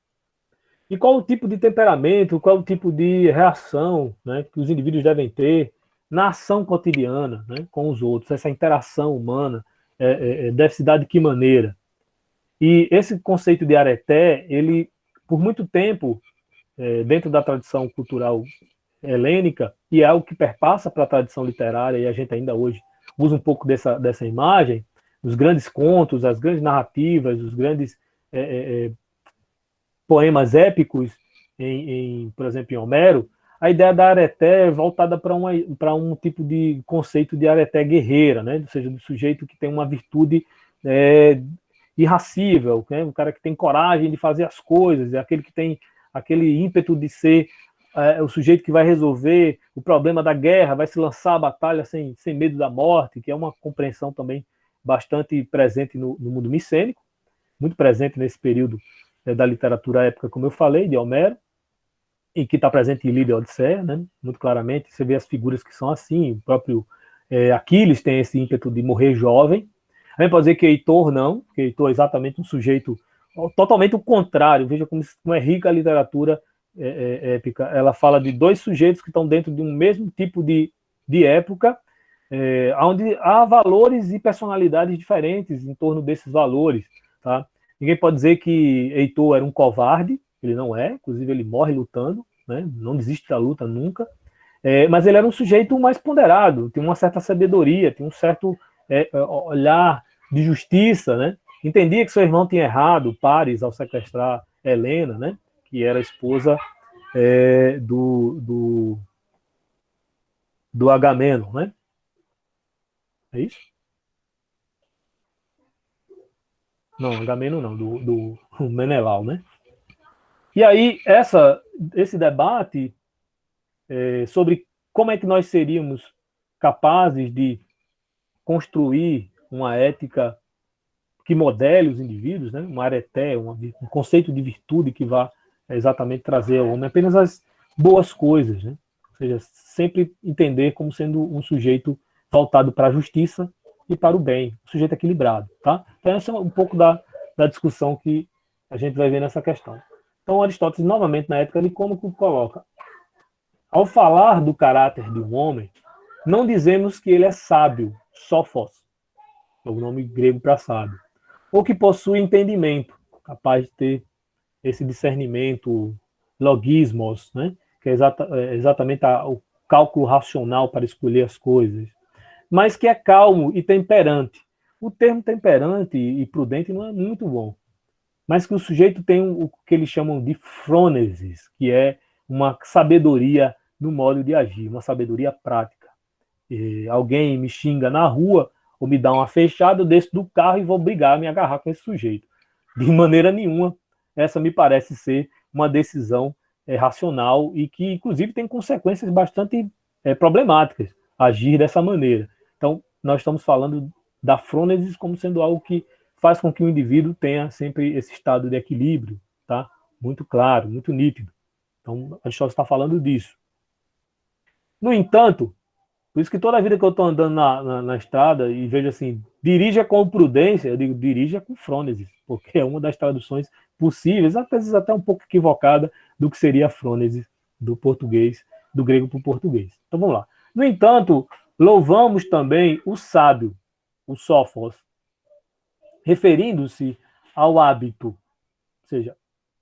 E qual o tipo de temperamento, qual o tipo de reação, né, que os indivíduos devem ter na ação cotidiana, né, com os outros, essa interação humana deve se dar de que maneira? E esse conceito de areté, ele, por muito tempo, dentro da tradição cultural helênica, e é algo que perpassa para a tradição literária, e a gente ainda hoje usa um pouco dessa imagem, os grandes contos, as grandes narrativas, os grandes poemas épicos, por exemplo, em Homero, a ideia da areté é voltada para um tipo de conceito de areté guerreira, né? Ou seja, do sujeito que tem uma virtude irracível, né? Um cara que tem coragem de fazer as coisas, é aquele que tem aquele ímpeto de ser o sujeito que vai resolver o problema da guerra, vai se lançar à batalha sem medo da morte, que é uma compreensão também bastante presente no mundo micênico, muito presente nesse período da literatura épica, como eu falei, de Homero, e que está presente em Ilíada e Odisseia, né? Muito claramente. Você vê as figuras que são assim, o próprio Aquiles tem esse ímpeto de morrer jovem. A gente pode dizer que Heitor não, porque Heitor é exatamente um sujeito totalmente o contrário. Veja como é rica a literatura épica. Ela fala de dois sujeitos que estão dentro de um mesmo tipo de época, onde há valores e personalidades diferentes em torno desses valores. Tá? Ninguém pode dizer que Heitor era um covarde, ele não é, inclusive ele morre lutando, né? Não desiste da luta nunca, mas ele era um sujeito mais ponderado, tem uma certa sabedoria, tem um certo olhar de justiça, né? Entendia que seu irmão tinha errado, Paris, ao sequestrar Helena, né? Que era a esposa do Agamenon, né? É isso? Não, Agamenon não, do Menelau, né? E aí, esse debate sobre como é que nós seríamos capazes de construir uma ética que modele os indivíduos, né? Uma areté, um conceito de virtude que vá exatamente trazer ao homem apenas as boas coisas, né? Ou seja, sempre entender como sendo um sujeito voltado para a justiça e para o bem, um sujeito equilibrado, tá? Então essa é um pouco da discussão que a gente vai ver nessa questão. Então Aristóteles, novamente, na época, ele como coloca: ao falar do caráter de um homem, não dizemos que ele é sábio, sófos, é o nome grego para sábio, ou que possui entendimento, capaz de ter esse discernimento, logismos, né? Que é exatamente o cálculo racional para escolher as coisas, mas que é calmo e temperante. O termo temperante e prudente não é muito bom, mas que o sujeito tem o que eles chamam de frônesis, que é uma sabedoria no modo de agir, uma sabedoria prática. Alguém me xinga na rua ou me dá uma fechada, eu desço do carro e vou brigar, me agarrar com esse sujeito. De maneira nenhuma, essa me parece ser uma decisão racional e que, inclusive, tem consequências bastante problemáticas agir dessa maneira. Então, nós estamos falando da frônesis como sendo algo que faz com que o indivíduo tenha sempre esse estado de equilíbrio, tá? Muito claro, muito nítido. Então, Aristóteles está falando disso. No entanto, por isso que toda a vida que eu estou andando na estrada e vejo assim, dirija com prudência, eu digo, dirija com frônesis, porque é uma das traduções possíveis, às vezes até um pouco equivocada, do que seria a frônesis do português, do grego para o português. Então vamos lá. No entanto, louvamos também o sábio, o sófos, referindo-se ao hábito. Ou seja,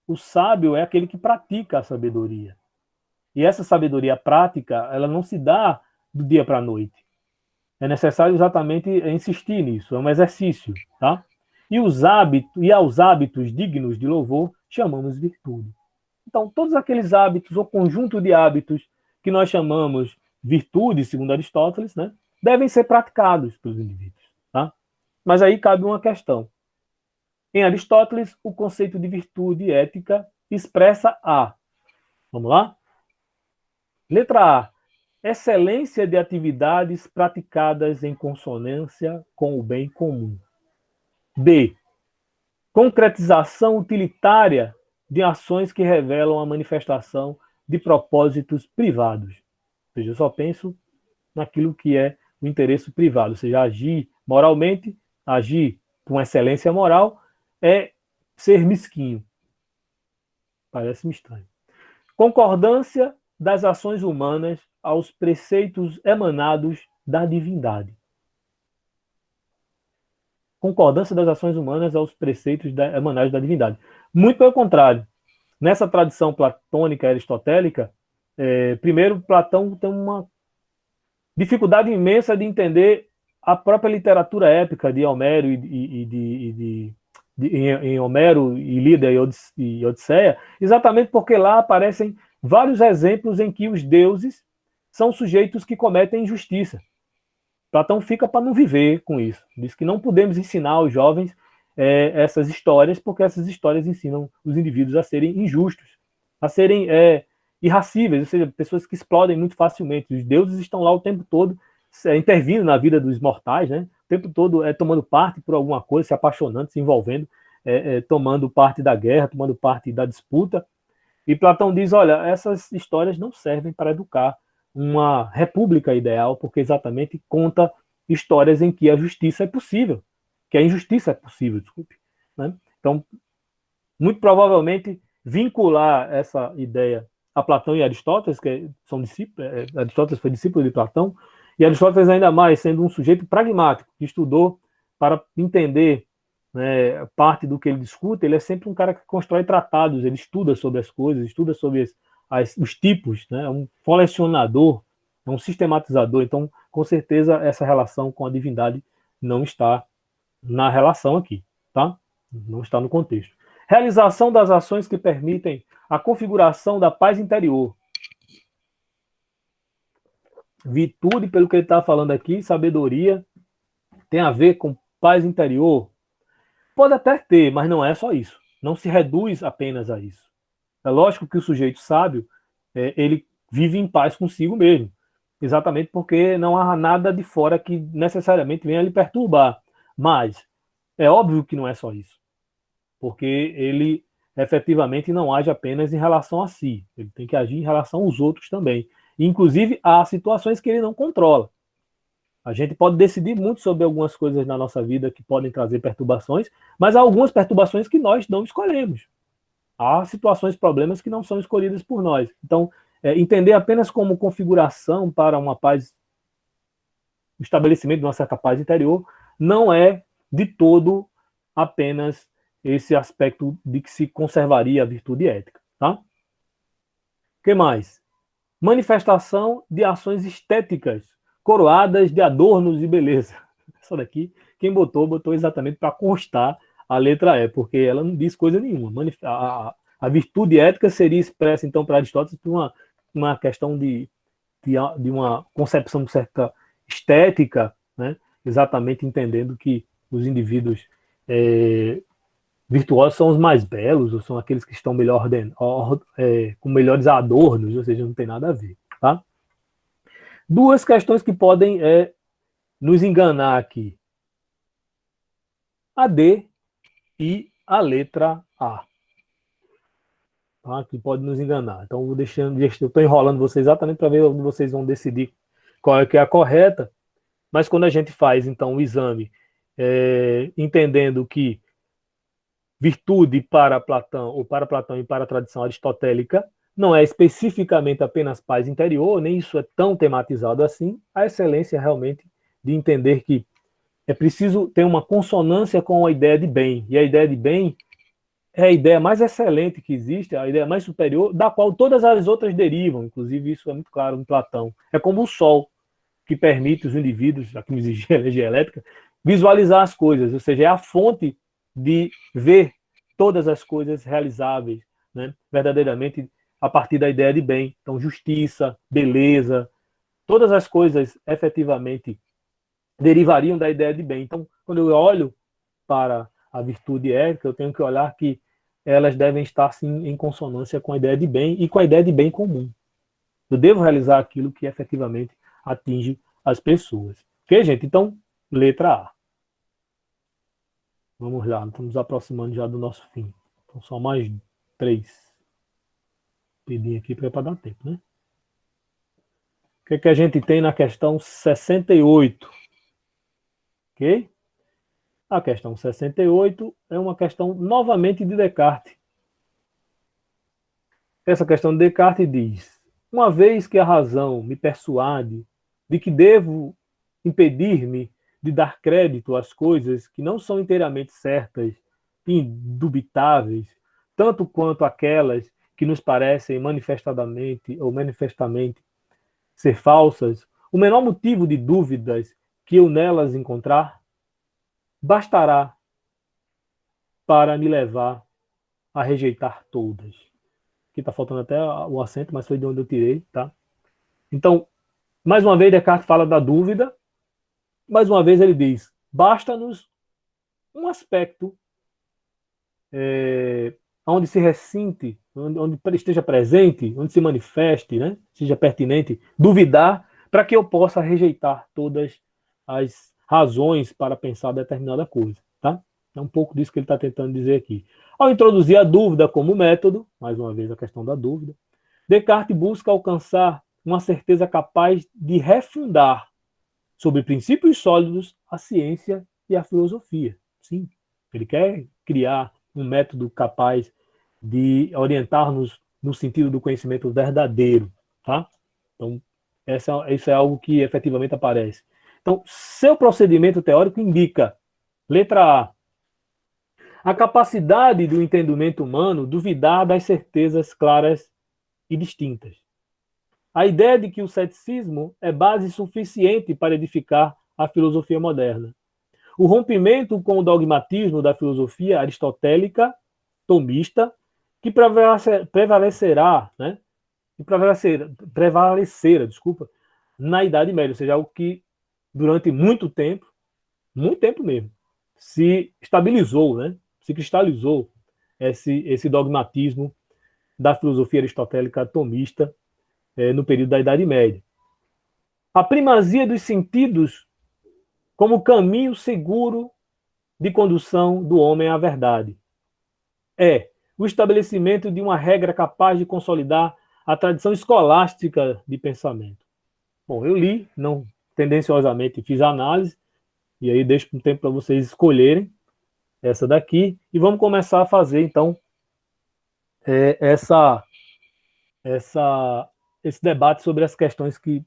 o sábio é aquele que pratica a sabedoria. E essa sabedoria prática, ela não se dá do dia para a noite. É necessário exatamente insistir nisso, é um exercício, tá? E aos hábitos dignos de louvor chamamos virtude. Então, todos aqueles hábitos, ou conjunto de hábitos que nós chamamos virtude, segundo Aristóteles, né, devem ser praticados pelos indivíduos, tá? Mas aí cabe uma questão. Em Aristóteles, o conceito de virtude ética expressa vamos lá? Letra A, excelência de atividades praticadas em consonância com o bem comum. B, concretização utilitária de ações que revelam a manifestação de propósitos privados. Ou seja, eu só penso naquilo que é o interesse privado, ou seja, agir moralmente, agir com excelência moral, é ser mesquinho. Parece-me estranho. Concordância das ações humanas aos preceitos emanados da divindade. Concordância das ações humanas aos preceitos emanados da divindade. Muito pelo contrário. Nessa tradição platônica aristotélica, primeiro, Platão tem uma dificuldade imensa de entender a própria literatura épica de Homero em Homero, Ilíada e Odisseia, exatamente porque lá aparecem vários exemplos em que os deuses são sujeitos que cometem injustiça. Platão fica para não viver com isso. Diz que não podemos ensinar aos jovens essas histórias, porque essas histórias ensinam os indivíduos a serem injustos, a serem irracíveis, ou seja, pessoas que explodem muito facilmente. Os deuses estão lá o tempo todo intervindo na vida dos mortais, né? O tempo todo tomando parte por alguma coisa, se apaixonando, se envolvendo, tomando parte da guerra, tomando parte da disputa. E Platão diz, olha, essas histórias não servem para educar uma república ideal, porque exatamente conta histórias em que a justiça é possível, que a injustiça é possível, desculpe. Né? Então, muito provavelmente, vincular essa ideia a Platão e Aristóteles, que são discípulos, Aristóteles foi discípulo de Platão, e Aristóteles ainda mais sendo um sujeito pragmático, que estudou para entender, né, parte do que ele discute, ele é sempre um cara que constrói tratados, ele estuda sobre as coisas, estuda sobre os tipos, né, é um colecionador, é um sistematizador, então, com certeza, essa relação com a divindade não está na relação aqui, tá? Não está no contexto. Realização das ações que permitem a configuração da paz interior. Virtude, pelo que ele está falando aqui, sabedoria, tem a ver com paz interior? Pode até ter, mas não é só isso. Não se reduz apenas a isso. É lógico que o sujeito sábio, ele vive em paz consigo mesmo. Exatamente porque não há nada de fora que necessariamente venha lhe perturbar. Mas é óbvio que não é só isso. Porque ele efetivamente não age apenas em relação a si. Ele tem que agir em relação aos outros também. Inclusive, há situações que ele não controla. A gente pode decidir muito sobre algumas coisas na nossa vida que podem trazer perturbações, mas há algumas perturbações que nós não escolhemos. Há situações, problemas que não são escolhidas por nós. Então, entender apenas como configuração para uma paz, o estabelecimento de uma certa paz interior, não é de todo apenas esse aspecto de que se conservaria a virtude ética. Tá? O que mais? Manifestação de ações estéticas, coroadas de adornos e beleza. Essa daqui, quem botou exatamente para constar a letra E, porque ela não diz coisa nenhuma. A virtude ética seria expressa, então, para Aristóteles, por uma questão de uma concepção de certa estética, né? Exatamente entendendo que os indivíduos virtuosos são os mais belos, ou são aqueles que estão melhor com melhores adornos, ou seja, não tem nada a ver. Tá? Duas questões que podem nos enganar aqui. A D e a letra A. Tá? Que pode nos enganar. Então, eu estou enrolando vocês exatamente para ver onde vocês vão decidir qual é que é a correta. Mas quando a gente faz, então, o exame, entendendo que virtude para Platão, ou para Platão e para a tradição aristotélica, não é especificamente apenas paz interior, nem isso é tão tematizado assim, a excelência realmente de entender que é preciso ter uma consonância com a ideia de bem, e a ideia de bem é a ideia mais excelente que existe, a ideia mais superior, da qual todas as outras derivam, inclusive isso é muito claro em Platão. É como o sol, que permite os indivíduos, aqui me exigir a energia elétrica, visualizar as coisas, ou seja, é a fonte de ver todas as coisas realizáveis, né, verdadeiramente a partir da ideia de bem. Então, justiça, beleza, todas as coisas efetivamente derivariam da ideia de bem. Então, quando eu olho para a virtude ética, eu tenho que olhar que elas devem estar, sim, em consonância com a ideia de bem e com a ideia de bem comum. Eu devo realizar aquilo que efetivamente atinge as pessoas. Ok, gente? Então, letra A. Vamos lá, estamos aproximando já do nosso fim. Então, só mais 3. Pedir aqui para dar tempo, né? O que a gente tem na questão 68? Ok? A questão 68 é uma questão novamente de Descartes. Essa questão de Descartes diz: uma vez que a razão me persuade de que devo impedir-me de dar crédito às coisas que não são inteiramente certas e indubitáveis, tanto quanto aquelas que nos parecem manifestadamente ou manifestamente ser falsas, o menor motivo de dúvidas que eu nelas encontrar, bastará para me levar a rejeitar todas. Aqui está faltando até o acento, mas foi de onde eu tirei, tá? Então, mais uma vez, Descartes fala da dúvida. Mais uma vez ele diz, basta-nos um aspecto onde se ressinte onde esteja presente, onde se manifeste, né? Seja pertinente, duvidar, para que eu possa rejeitar todas as razões para pensar determinada coisa, tá? É um pouco disso que ele está tentando dizer aqui. Ao introduzir a dúvida como método, mais uma vez a questão da dúvida, Descartes busca alcançar uma certeza capaz de refundar sobre princípios sólidos a ciência e a filosofia. Sim, ele quer criar um método capaz de orientar-nos no sentido do conhecimento verdadeiro, tá? Então, isso é algo que efetivamente aparece. Então, seu procedimento teórico indica, letra A capacidade do entendimento humano duvidar das certezas claras e distintas. A ideia de que o ceticismo é base suficiente para edificar a filosofia moderna. O rompimento com o dogmatismo da filosofia aristotélica, tomista, que prevalecerá, né? Prevalecera, desculpa, na Idade Média, ou seja, algo que durante muito tempo mesmo, se estabilizou, né? Se cristalizou esse dogmatismo da filosofia aristotélica tomista no período da Idade Média. A primazia dos sentidos como caminho seguro de condução do homem à verdade. É o estabelecimento de uma regra capaz de consolidar a tradição escolástica de pensamento. Bom, eu li, não tendenciosamente fiz a análise, e aí deixo um tempo para vocês escolherem essa daqui, e vamos começar a fazer, então, esse debate sobre as questões que,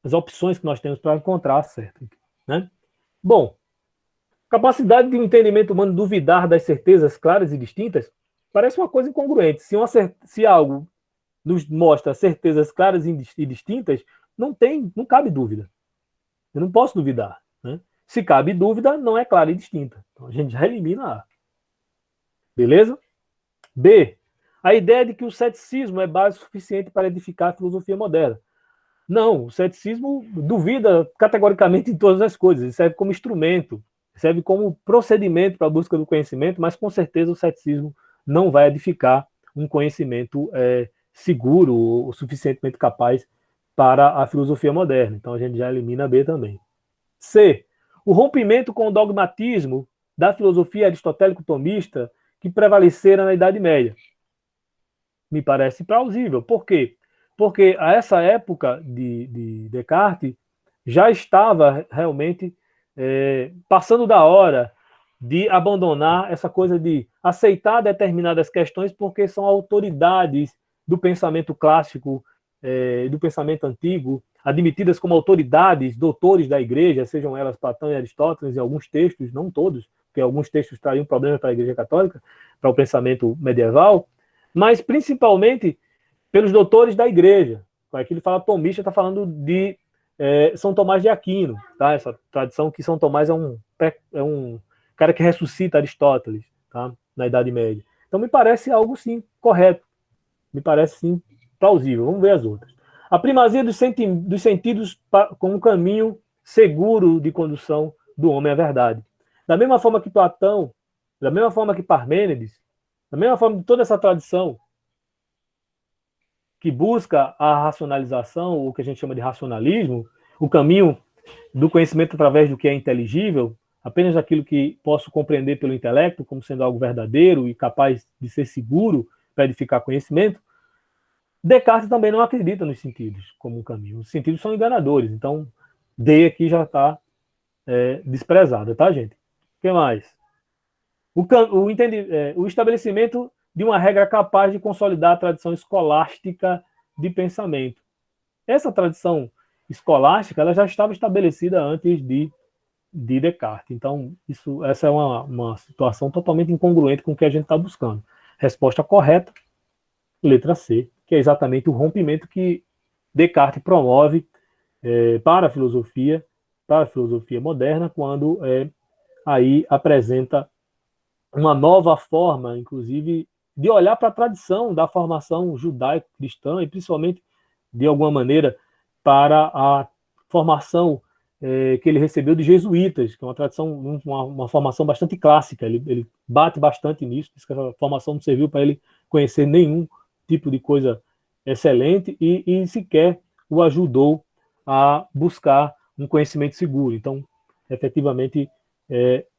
as opções que nós temos para encontrar, certo? Né? Bom, capacidade de um entendimento humano duvidar das certezas claras e distintas parece uma coisa incongruente. Se algo nos mostra certezas claras e distintas, não cabe dúvida. Eu não posso duvidar. Né? Se cabe dúvida, não é clara e distinta. Então a gente já elimina A. Beleza? B. A ideia de que o ceticismo é base suficiente para edificar a filosofia moderna. Não, o ceticismo duvida categoricamente em todas as coisas. Ele serve como instrumento, serve como procedimento para a busca do conhecimento, mas com certeza o ceticismo não vai edificar um conhecimento seguro ou suficientemente capaz para a filosofia moderna. Então a gente já elimina B também. C. O rompimento com o dogmatismo da filosofia aristotélico-tomista que prevalecera na Idade Média. Me parece plausível. Por quê? Porque a essa época de Descartes já estava realmente passando da hora de abandonar essa coisa de aceitar determinadas questões porque são autoridades do pensamento clássico, do pensamento antigo, admitidas como autoridades, doutores da igreja, sejam elas Platão e Aristóteles, em alguns textos, não todos, porque alguns textos trariam problemas para a igreja católica, para o pensamento medieval, mas principalmente pelos doutores da igreja. Aqui ele fala tomista, está falando de São Tomás de Aquino, tá? Essa tradição que São Tomás é um cara que ressuscita Aristóteles, tá? Na Idade Média. Então me parece algo sim correto, me parece sim plausível. Vamos ver as outras. A primazia dos sentidos como um caminho seguro de condução do homem à verdade. Da mesma forma que Platão, da mesma forma que Parmênides, da mesma forma de toda essa tradição que busca a racionalização, o que a gente chama de racionalismo, o caminho do conhecimento através do que é inteligível, apenas aquilo que posso compreender pelo intelecto como sendo algo verdadeiro e capaz de ser seguro para edificar conhecimento, Descartes também não acredita nos sentidos como um caminho. Os sentidos são enganadores, então D aqui já está desprezada, tá, gente? O que mais? O estabelecimento de uma regra capaz de consolidar a tradição escolástica de pensamento. Essa tradição escolástica ela já estava estabelecida antes de Descartes. Então, essa é uma situação totalmente incongruente com o que a gente está buscando. Resposta correta, letra C, que é exatamente o rompimento que Descartes promove para a filosofia moderna, quando aí apresenta uma nova forma, inclusive, de olhar para a tradição da formação judaico-cristã e, principalmente, de alguma maneira, para a formação que ele recebeu de jesuítas, que é uma tradição, uma formação bastante clássica. Ele bate bastante nisso, diz que essa formação não serviu para ele conhecer nenhum tipo de coisa excelente e sequer o ajudou a buscar um conhecimento seguro. Então, efetivamente,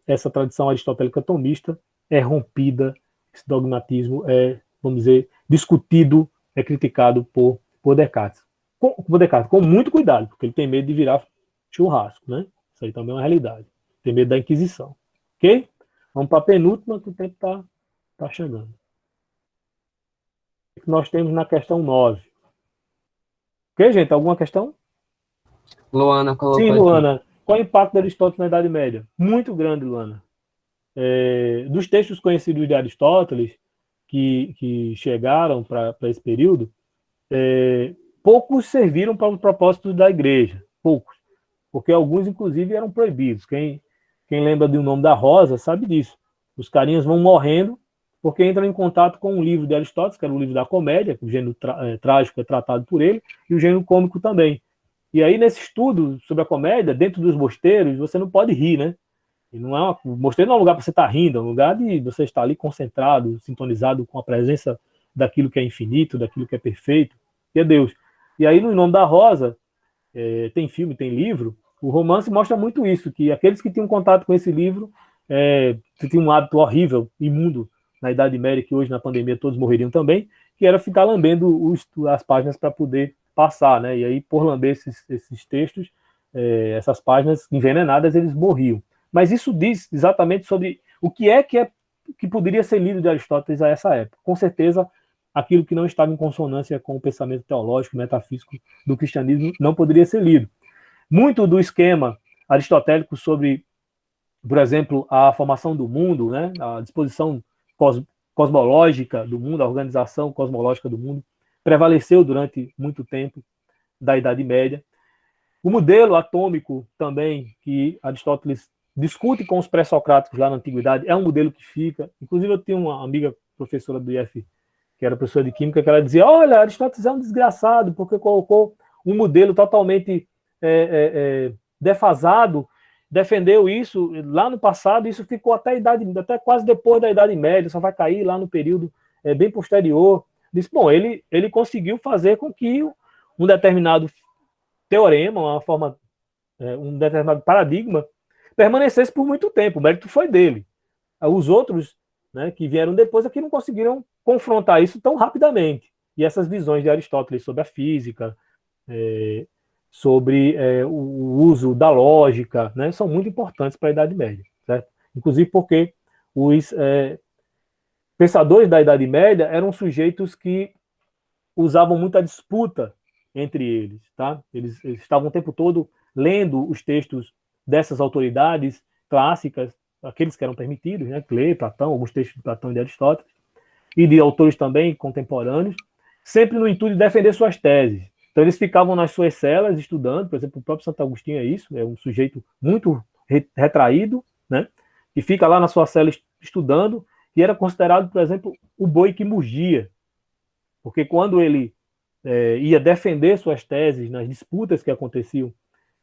essa tradição aristotélica tomista é rompida, esse dogmatismo é, vamos dizer, discutido, é criticado por Descartes. Com muito cuidado, porque ele tem medo de virar churrasco, né? Isso aí também é uma realidade. Tem medo da Inquisição. Ok? Vamos para a penúltima, que o tempo está chegando. O que nós temos na questão 9? Ok, gente? Alguma questão? Luana colocou Sim, aqui. Luana. Qual é o impacto de Aristóteles na Idade Média? Muito grande, Luana. Dos textos conhecidos de Aristóteles, que chegaram para esse período, poucos serviram para os propósitos da igreja. Poucos. Porque alguns, inclusive, eram proibidos. Quem lembra do nome da Rosa sabe disso. Os carinhas vão morrendo porque entram em contato com um livro de Aristóteles, que era o livro da comédia, o gênero trágico é tratado por ele, e o gênero cômico também. E aí, nesse estudo sobre a comédia, dentro dos mosteiros, você não pode rir, né? E o mosteiro não é um lugar para você estar rindo, é um lugar de você estar ali concentrado, sintonizado com a presença daquilo que é infinito, daquilo que é perfeito, que é Deus. E aí, no Nome da Rosa, tem filme, tem livro, o romance mostra muito isso, que aqueles que tinham contato com esse livro tinham um hábito horrível, imundo, na Idade Média, que hoje na pandemia todos morreriam também, que era ficar lambendo as páginas para poder passar, né? E aí, por lamber esses textos, essas páginas envenenadas, eles morriam. Mas isso diz exatamente sobre o que poderia ser lido de Aristóteles a essa época. Com certeza, aquilo que não estava em consonância com o pensamento teológico, metafísico do cristianismo não poderia ser lido. Muito do esquema aristotélico sobre, por exemplo, a formação do mundo, né, a disposição cosmológica do mundo, a organização cosmológica do mundo, prevaleceu durante muito tempo da Idade Média. O modelo atômico também, que Aristóteles discute com os pré-socráticos lá na Antiguidade, é um modelo que fica. Inclusive, eu tenho uma amiga professora do IF, que era professora de Química, que ela dizia, olha, Aristóteles é um desgraçado, porque colocou um modelo totalmente defasado, defendeu isso lá no passado, isso ficou até quase depois da Idade Média, só vai cair lá no período bem posterior. Disse, bom, ele conseguiu fazer com que um determinado teorema, um determinado paradigma permanecesse por muito tempo. O mérito foi dele. Os outros, né, que vieram depois aqui não conseguiram confrontar isso tão rapidamente. E essas visões de Aristóteles sobre a física, sobre o uso da lógica, né, são muito importantes para a Idade Média, certo? Inclusive porque os pensadores da Idade Média eram sujeitos que usavam muita disputa entre eles, tá? Eles estavam o tempo todo lendo os textos dessas autoridades clássicas, aqueles que eram permitidos, né? Ler Platão, alguns textos de Platão e de Aristóteles, e de autores também contemporâneos, sempre no intuito de defender suas teses. Então eles ficavam nas suas celas estudando, por exemplo, o próprio Santo Agostinho é isso, é um sujeito muito retraído, né? Que fica lá na sua cela estudando, e era considerado, por exemplo, o boi que mugia, porque quando ele ia defender suas teses nas disputas que aconteciam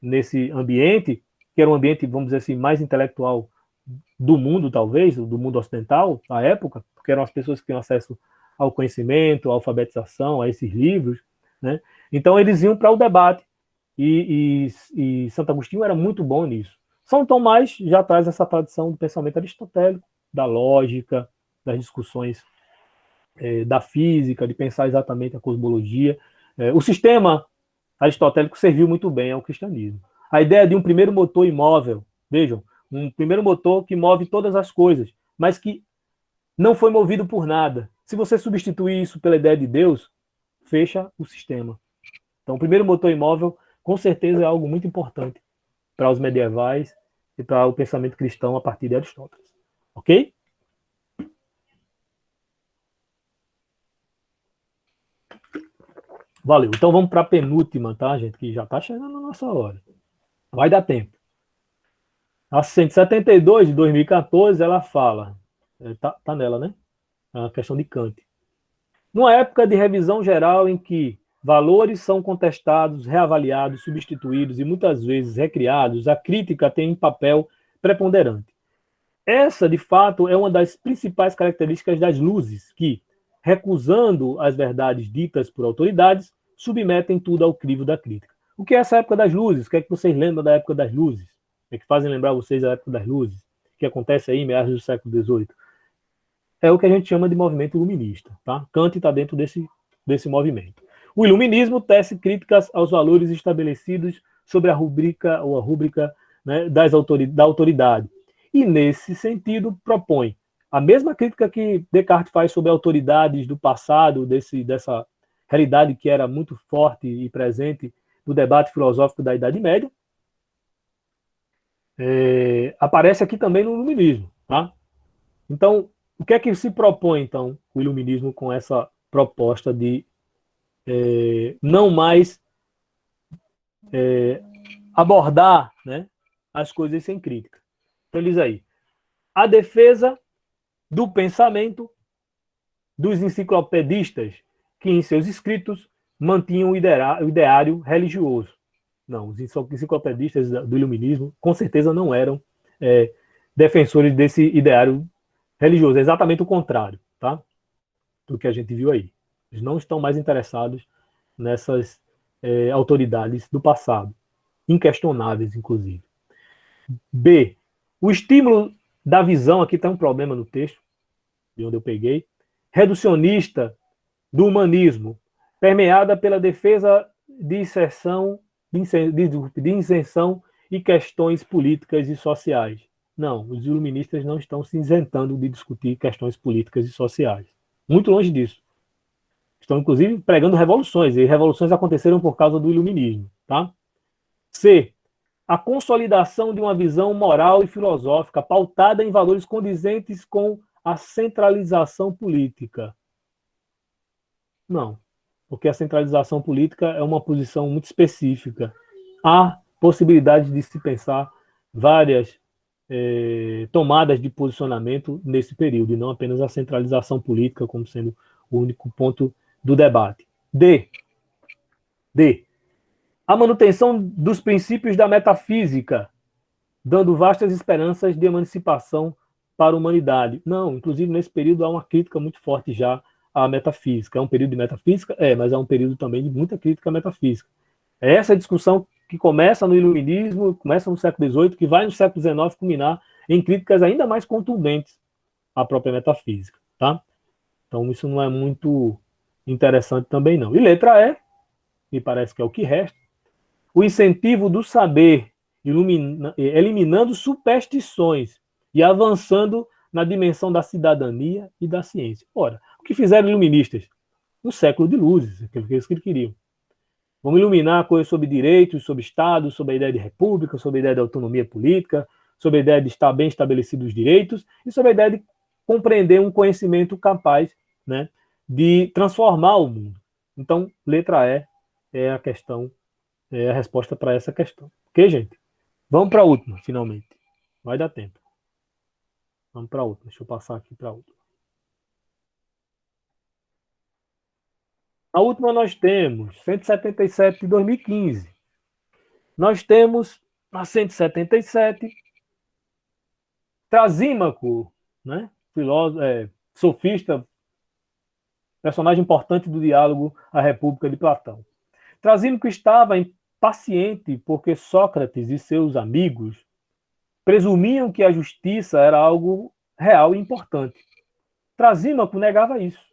nesse ambiente, que era um ambiente, vamos dizer assim, mais intelectual do mundo, talvez, do mundo ocidental, à época, porque eram as pessoas que tinham acesso ao conhecimento, à alfabetização, a esses livros, né? Então eles iam para o debate, e Santo Agostinho era muito bom nisso. São Tomás já traz essa tradição do pensamento aristotélico, da lógica, das discussões da física, de pensar exatamente a cosmologia. O sistema aristotélico serviu muito bem ao cristianismo. A ideia de um primeiro motor imóvel, vejam, um primeiro motor que move todas as coisas, mas que não foi movido por nada. Se você substituir isso pela ideia de Deus, fecha o sistema. Então, o primeiro motor imóvel, com certeza, é algo muito importante para os medievais e para o pensamento cristão a partir de Aristóteles. Ok? Valeu. Então vamos para a penúltima, tá, gente? Que já está chegando a nossa hora. Vai dar tempo. A 172 de 2014, ela fala, tá nela, né? A questão de Kant. Numa época de revisão geral em que valores são contestados, reavaliados, substituídos e muitas vezes recriados, a crítica tem um papel preponderante. Essa, de fato, é uma das principais características das luzes, que, recusando as verdades ditas por autoridades, submetem tudo ao crivo da crítica. O que é essa época das luzes? O que é que vocês lembram da época das luzes? O que é que fazem lembrar vocês da época das luzes? O que acontece aí em meados do século XVIII? É o que a gente chama de movimento iluminista. Tá? Kant está dentro desse movimento. O iluminismo tece críticas aos valores estabelecidos sobre a rúbrica né, da autoridade. E, nesse sentido, propõe a mesma crítica que Descartes faz sobre autoridades do passado, dessa realidade que era muito forte e presente no debate filosófico da Idade Média, aparece aqui também no iluminismo. Tá? Então, o que é que se propõe, então, o iluminismo com essa proposta de não mais abordar, né, as coisas sem crítica? Então, ele diz aí, a defesa do pensamento dos enciclopedistas que, em seus escritos, mantinham o ideário religioso. Não, os enciclopedistas do iluminismo, com certeza, não eram defensores desse ideário religioso. É exatamente o contrário, tá? Do que a gente viu aí. Eles não estão mais interessados nessas autoridades do passado, inquestionáveis, inclusive. B. O estímulo da visão, aqui tem um problema no texto, de onde eu peguei, reducionista do humanismo, permeada pela defesa de inserção e questões políticas e sociais. Não, os iluministas não estão se isentando de discutir questões políticas e sociais. Muito longe disso. Estão, inclusive, pregando revoluções, e revoluções aconteceram por causa do iluminismo. Tá? C. A consolidação de uma visão moral e filosófica pautada em valores condizentes com a centralização política. Não, porque a centralização política é uma posição muito específica. Há possibilidade de se pensar várias tomadas de posicionamento nesse período, e não apenas a centralização política como sendo o único ponto do debate. D. A manutenção dos princípios da metafísica, dando vastas esperanças de emancipação para a humanidade. Não, inclusive nesse período há uma crítica muito forte já à metafísica. É um período de metafísica? Mas é um período também de muita crítica à metafísica. É essa discussão que começa no iluminismo, começa no século XVIII, que vai no século XIX culminar em críticas ainda mais contundentes à própria metafísica. Tá? Então isso não é muito interessante também não. E letra E, me parece que é o que resta, o incentivo do saber, eliminando superstições e avançando na dimensão da cidadania e da ciência. Ora, o que fizeram iluministas? Um século de luzes, aquilo que eles queriam. Vamos iluminar coisas sobre direitos, sobre Estado, sobre a ideia de república, sobre a ideia de autonomia política, sobre a ideia de estar bem estabelecidos os direitos e sobre a ideia de compreender um conhecimento capaz, né, de transformar o mundo. Então, letra E é a questão, é a resposta para essa questão. Ok, gente? Vamos para a última, finalmente. Vai dar tempo. Vamos para a última. Deixa eu passar aqui para a última. A última nós temos 177 de 2015. Nós temos a 177 Trasímaco, né? Filósofo, sofista, personagem importante do diálogo A República de Platão. Trasímaco estava impaciente porque Sócrates e seus amigos presumiam que a justiça era algo real e importante. Trasímaco negava isso.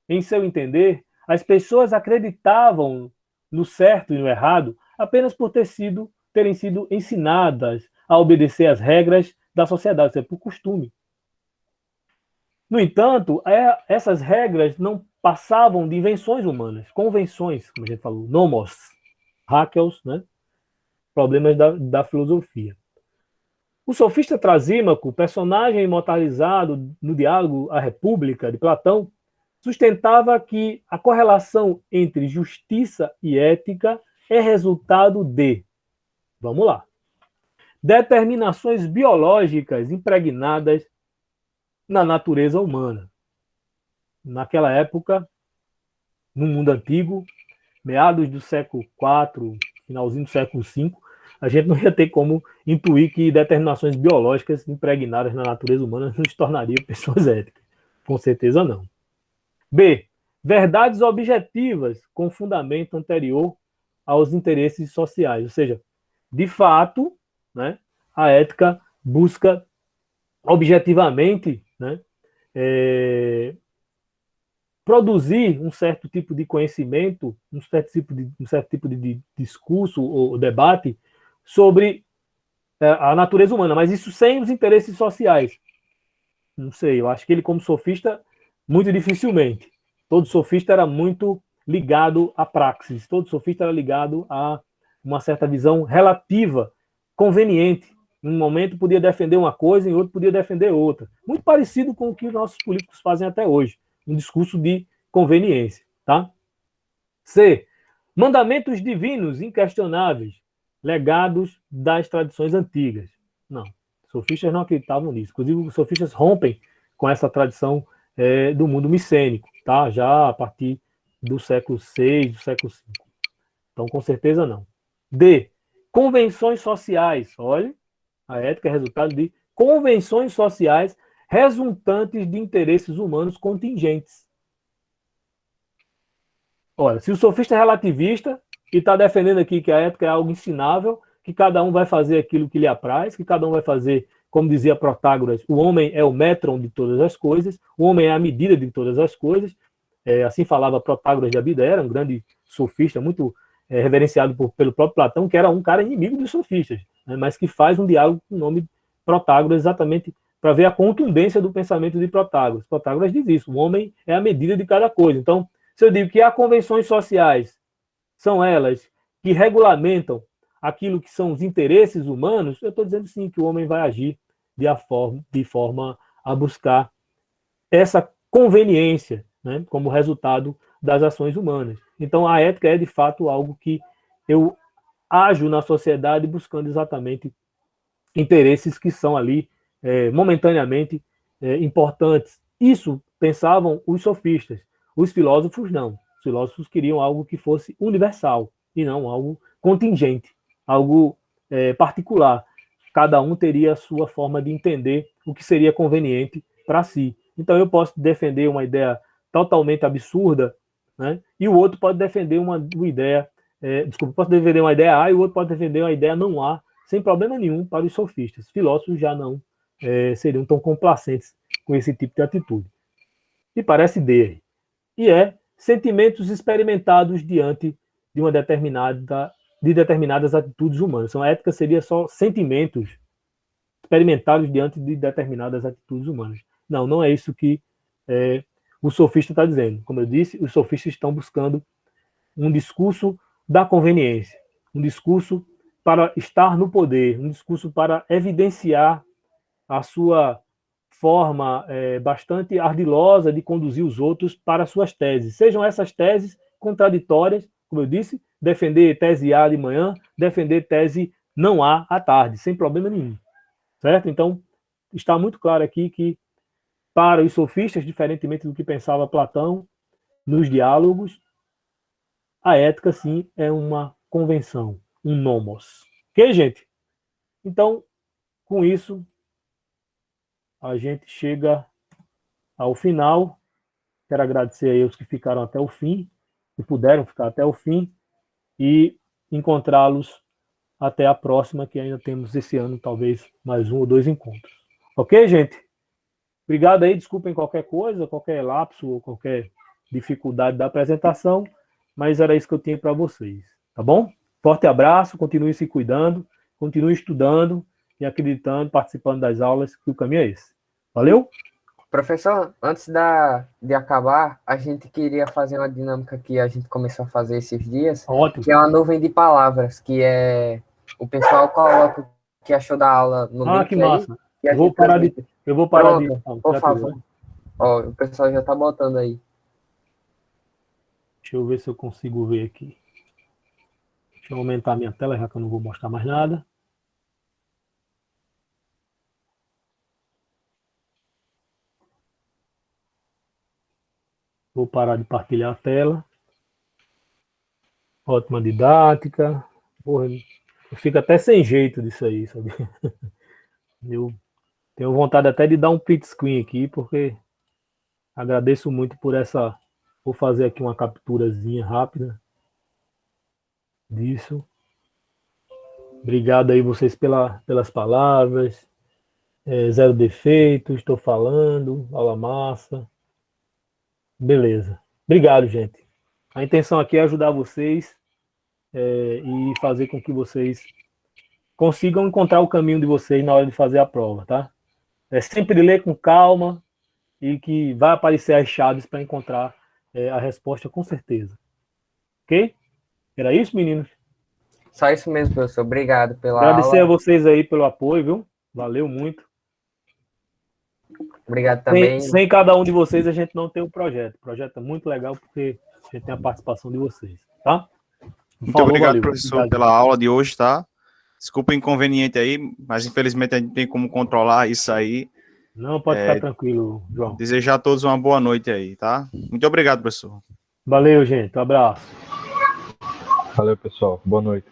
Em seu entender, as pessoas acreditavam no certo e no errado apenas por terem sido ensinadas a obedecer às regras da sociedade, isso é por costume. No entanto, essas regras não passavam de invenções humanas, convenções, como a gente falou, nomos, hackels, né? Problemas da filosofia. O sofista Trasímaco, personagem imortalizado no diálogo A República de Platão, sustentava que a correlação entre justiça e ética é resultado de, vamos lá, determinações biológicas impregnadas na natureza humana. Naquela época, no mundo antigo, meados do século IV, finalzinho do século V, a gente não ia ter como intuir que determinações biológicas impregnadas na natureza humana nos tornariam pessoas éticas. Com certeza não. B. Verdades objetivas com fundamento anterior aos interesses sociais. Ou seja, de fato, né, a ética busca objetivamente, né, produzir um certo tipo de conhecimento, um certo tipo de discurso ou debate sobre a natureza humana, mas isso sem os interesses sociais. Não sei, eu acho que ele, como sofista, muito dificilmente. Todo sofista era muito ligado à praxis, todo sofista era ligado a uma certa visão relativa, conveniente. Em um momento podia defender uma coisa, em outro podia defender outra. Muito parecido com o que os nossos políticos fazem até hoje, um discurso de conveniência. Tá? C. Mandamentos divinos inquestionáveis, legados das tradições antigas. Não, os sofistas não acreditavam nisso. Inclusive, os sofistas rompem com essa tradição do mundo micênico, tá? Já a partir do século VI, do século V. Então, com certeza não. D. Convenções sociais. Olha, a ética é resultado de convenções sociais resultantes de interesses humanos contingentes. Olha, se o sofista é relativista e está defendendo aqui que a ética é algo ensinável, que cada um vai fazer aquilo que lhe apraz, que cada um vai fazer, como dizia Protágoras, o homem é o métron de todas as coisas, o homem é a medida de todas as coisas, assim falava Protágoras de Abdera, um grande sofista, muito reverenciado pelo próprio Platão, que era um cara inimigo dos sofistas, né, mas que faz um diálogo com o nome de Protágoras exatamente para ver a contundência do pensamento de Protágoras. Protágoras diz isso, o homem é a medida de cada coisa. Então, se eu digo que há convenções sociais, são elas que regulamentam aquilo que são os interesses humanos, eu estou dizendo sim que o homem vai agir de forma a buscar essa conveniência, né, como resultado das ações humanas. Então, a ética é de fato algo que eu ajo na sociedade buscando exatamente interesses que são ali momentaneamente importantes. Isso pensavam os sofistas. Os filósofos não. Os filósofos queriam algo que fosse universal e não algo contingente, algo particular. Cada um teria a sua forma de entender o que seria conveniente para si. Então eu posso defender uma ideia totalmente absurda, né? E o outro pode defender uma ideia, posso defender uma ideia A e o outro pode defender uma ideia não A, sem problema nenhum para os sofistas. Filósofos já não seriam tão complacentes com esse tipo de atitude. E parece D. E é sentimentos experimentados diante de determinadas atitudes humanas. Então, a ética seria só sentimentos experimentados diante de determinadas atitudes humanas. Não, não é isso que o sofista está dizendo. Como eu disse, os sofistas estão buscando um discurso da conveniência, um discurso para estar no poder, um discurso para evidenciar a sua forma bastante ardilosa de conduzir os outros para suas teses. Sejam essas teses contraditórias, como eu disse, defender tese A de manhã, defender tese não A à tarde, sem problema nenhum. Certo? Então, está muito claro aqui que, para os sofistas, diferentemente do que pensava Platão nos diálogos, a ética, sim, é uma convenção, um nomos. Ok, gente? Então, com isso, a gente chega ao final. Quero agradecer aí os que ficaram até o fim, que puderam ficar até o fim, e encontrá-los até a próxima, que ainda temos esse ano, talvez, mais um ou dois encontros. Ok, gente? Obrigado aí, desculpem qualquer coisa, qualquer lapso ou qualquer dificuldade da apresentação, mas era isso que eu tinha para vocês, tá bom? Forte abraço, continue se cuidando, continue estudando e acreditando, participando das aulas, que o caminho é esse. Valeu? Professor, antes de acabar, a gente queria fazer uma dinâmica que a gente começou a fazer esses dias, Ótimo. que é uma nuvem de palavras, que é o pessoal coloca o que achou da aula no Ah, link que aí massa. e a Eu vou gente parar de. transmite. Eu vou parar de. Pronto, Não, por já tirou, favor. né? Ó, o pessoal já está botando aí. Deixa eu ver se eu consigo ver aqui. Deixa eu aumentar minha tela, já que eu não vou mostrar mais nada. Vou parar de partilhar a tela. Ótima didática. Porra, eu fico até sem jeito disso aí, sabe? Eu tenho vontade até de dar um print screen aqui, porque agradeço muito por essa... Vou fazer aqui uma capturazinha rápida disso. Obrigado aí vocês pelas palavras. Zero defeito, estou falando, aula massa. Beleza. Obrigado, gente. A intenção aqui é ajudar vocês e fazer com que vocês consigam encontrar o caminho de vocês na hora de fazer a prova, tá? Sempre ler com calma e que vai aparecer as chaves para encontrar a resposta com certeza. Ok? Era isso, meninos? Só isso mesmo, professor. Obrigado pela Agradecer aula. a vocês aí pelo apoio, viu? Valeu muito. Obrigado também. Sem cada um de vocês, a gente não tem um projeto. O projeto é muito legal porque a gente tem a participação de vocês, tá? Muito obrigado, professor, pela aula de hoje, tá? Desculpa o inconveniente aí, mas infelizmente a gente tem como controlar isso aí. Não, pode ficar tranquilo, João. Desejar a todos uma boa noite aí, tá? Muito obrigado, professor. Valeu, gente. Um abraço. Valeu, pessoal. Boa noite.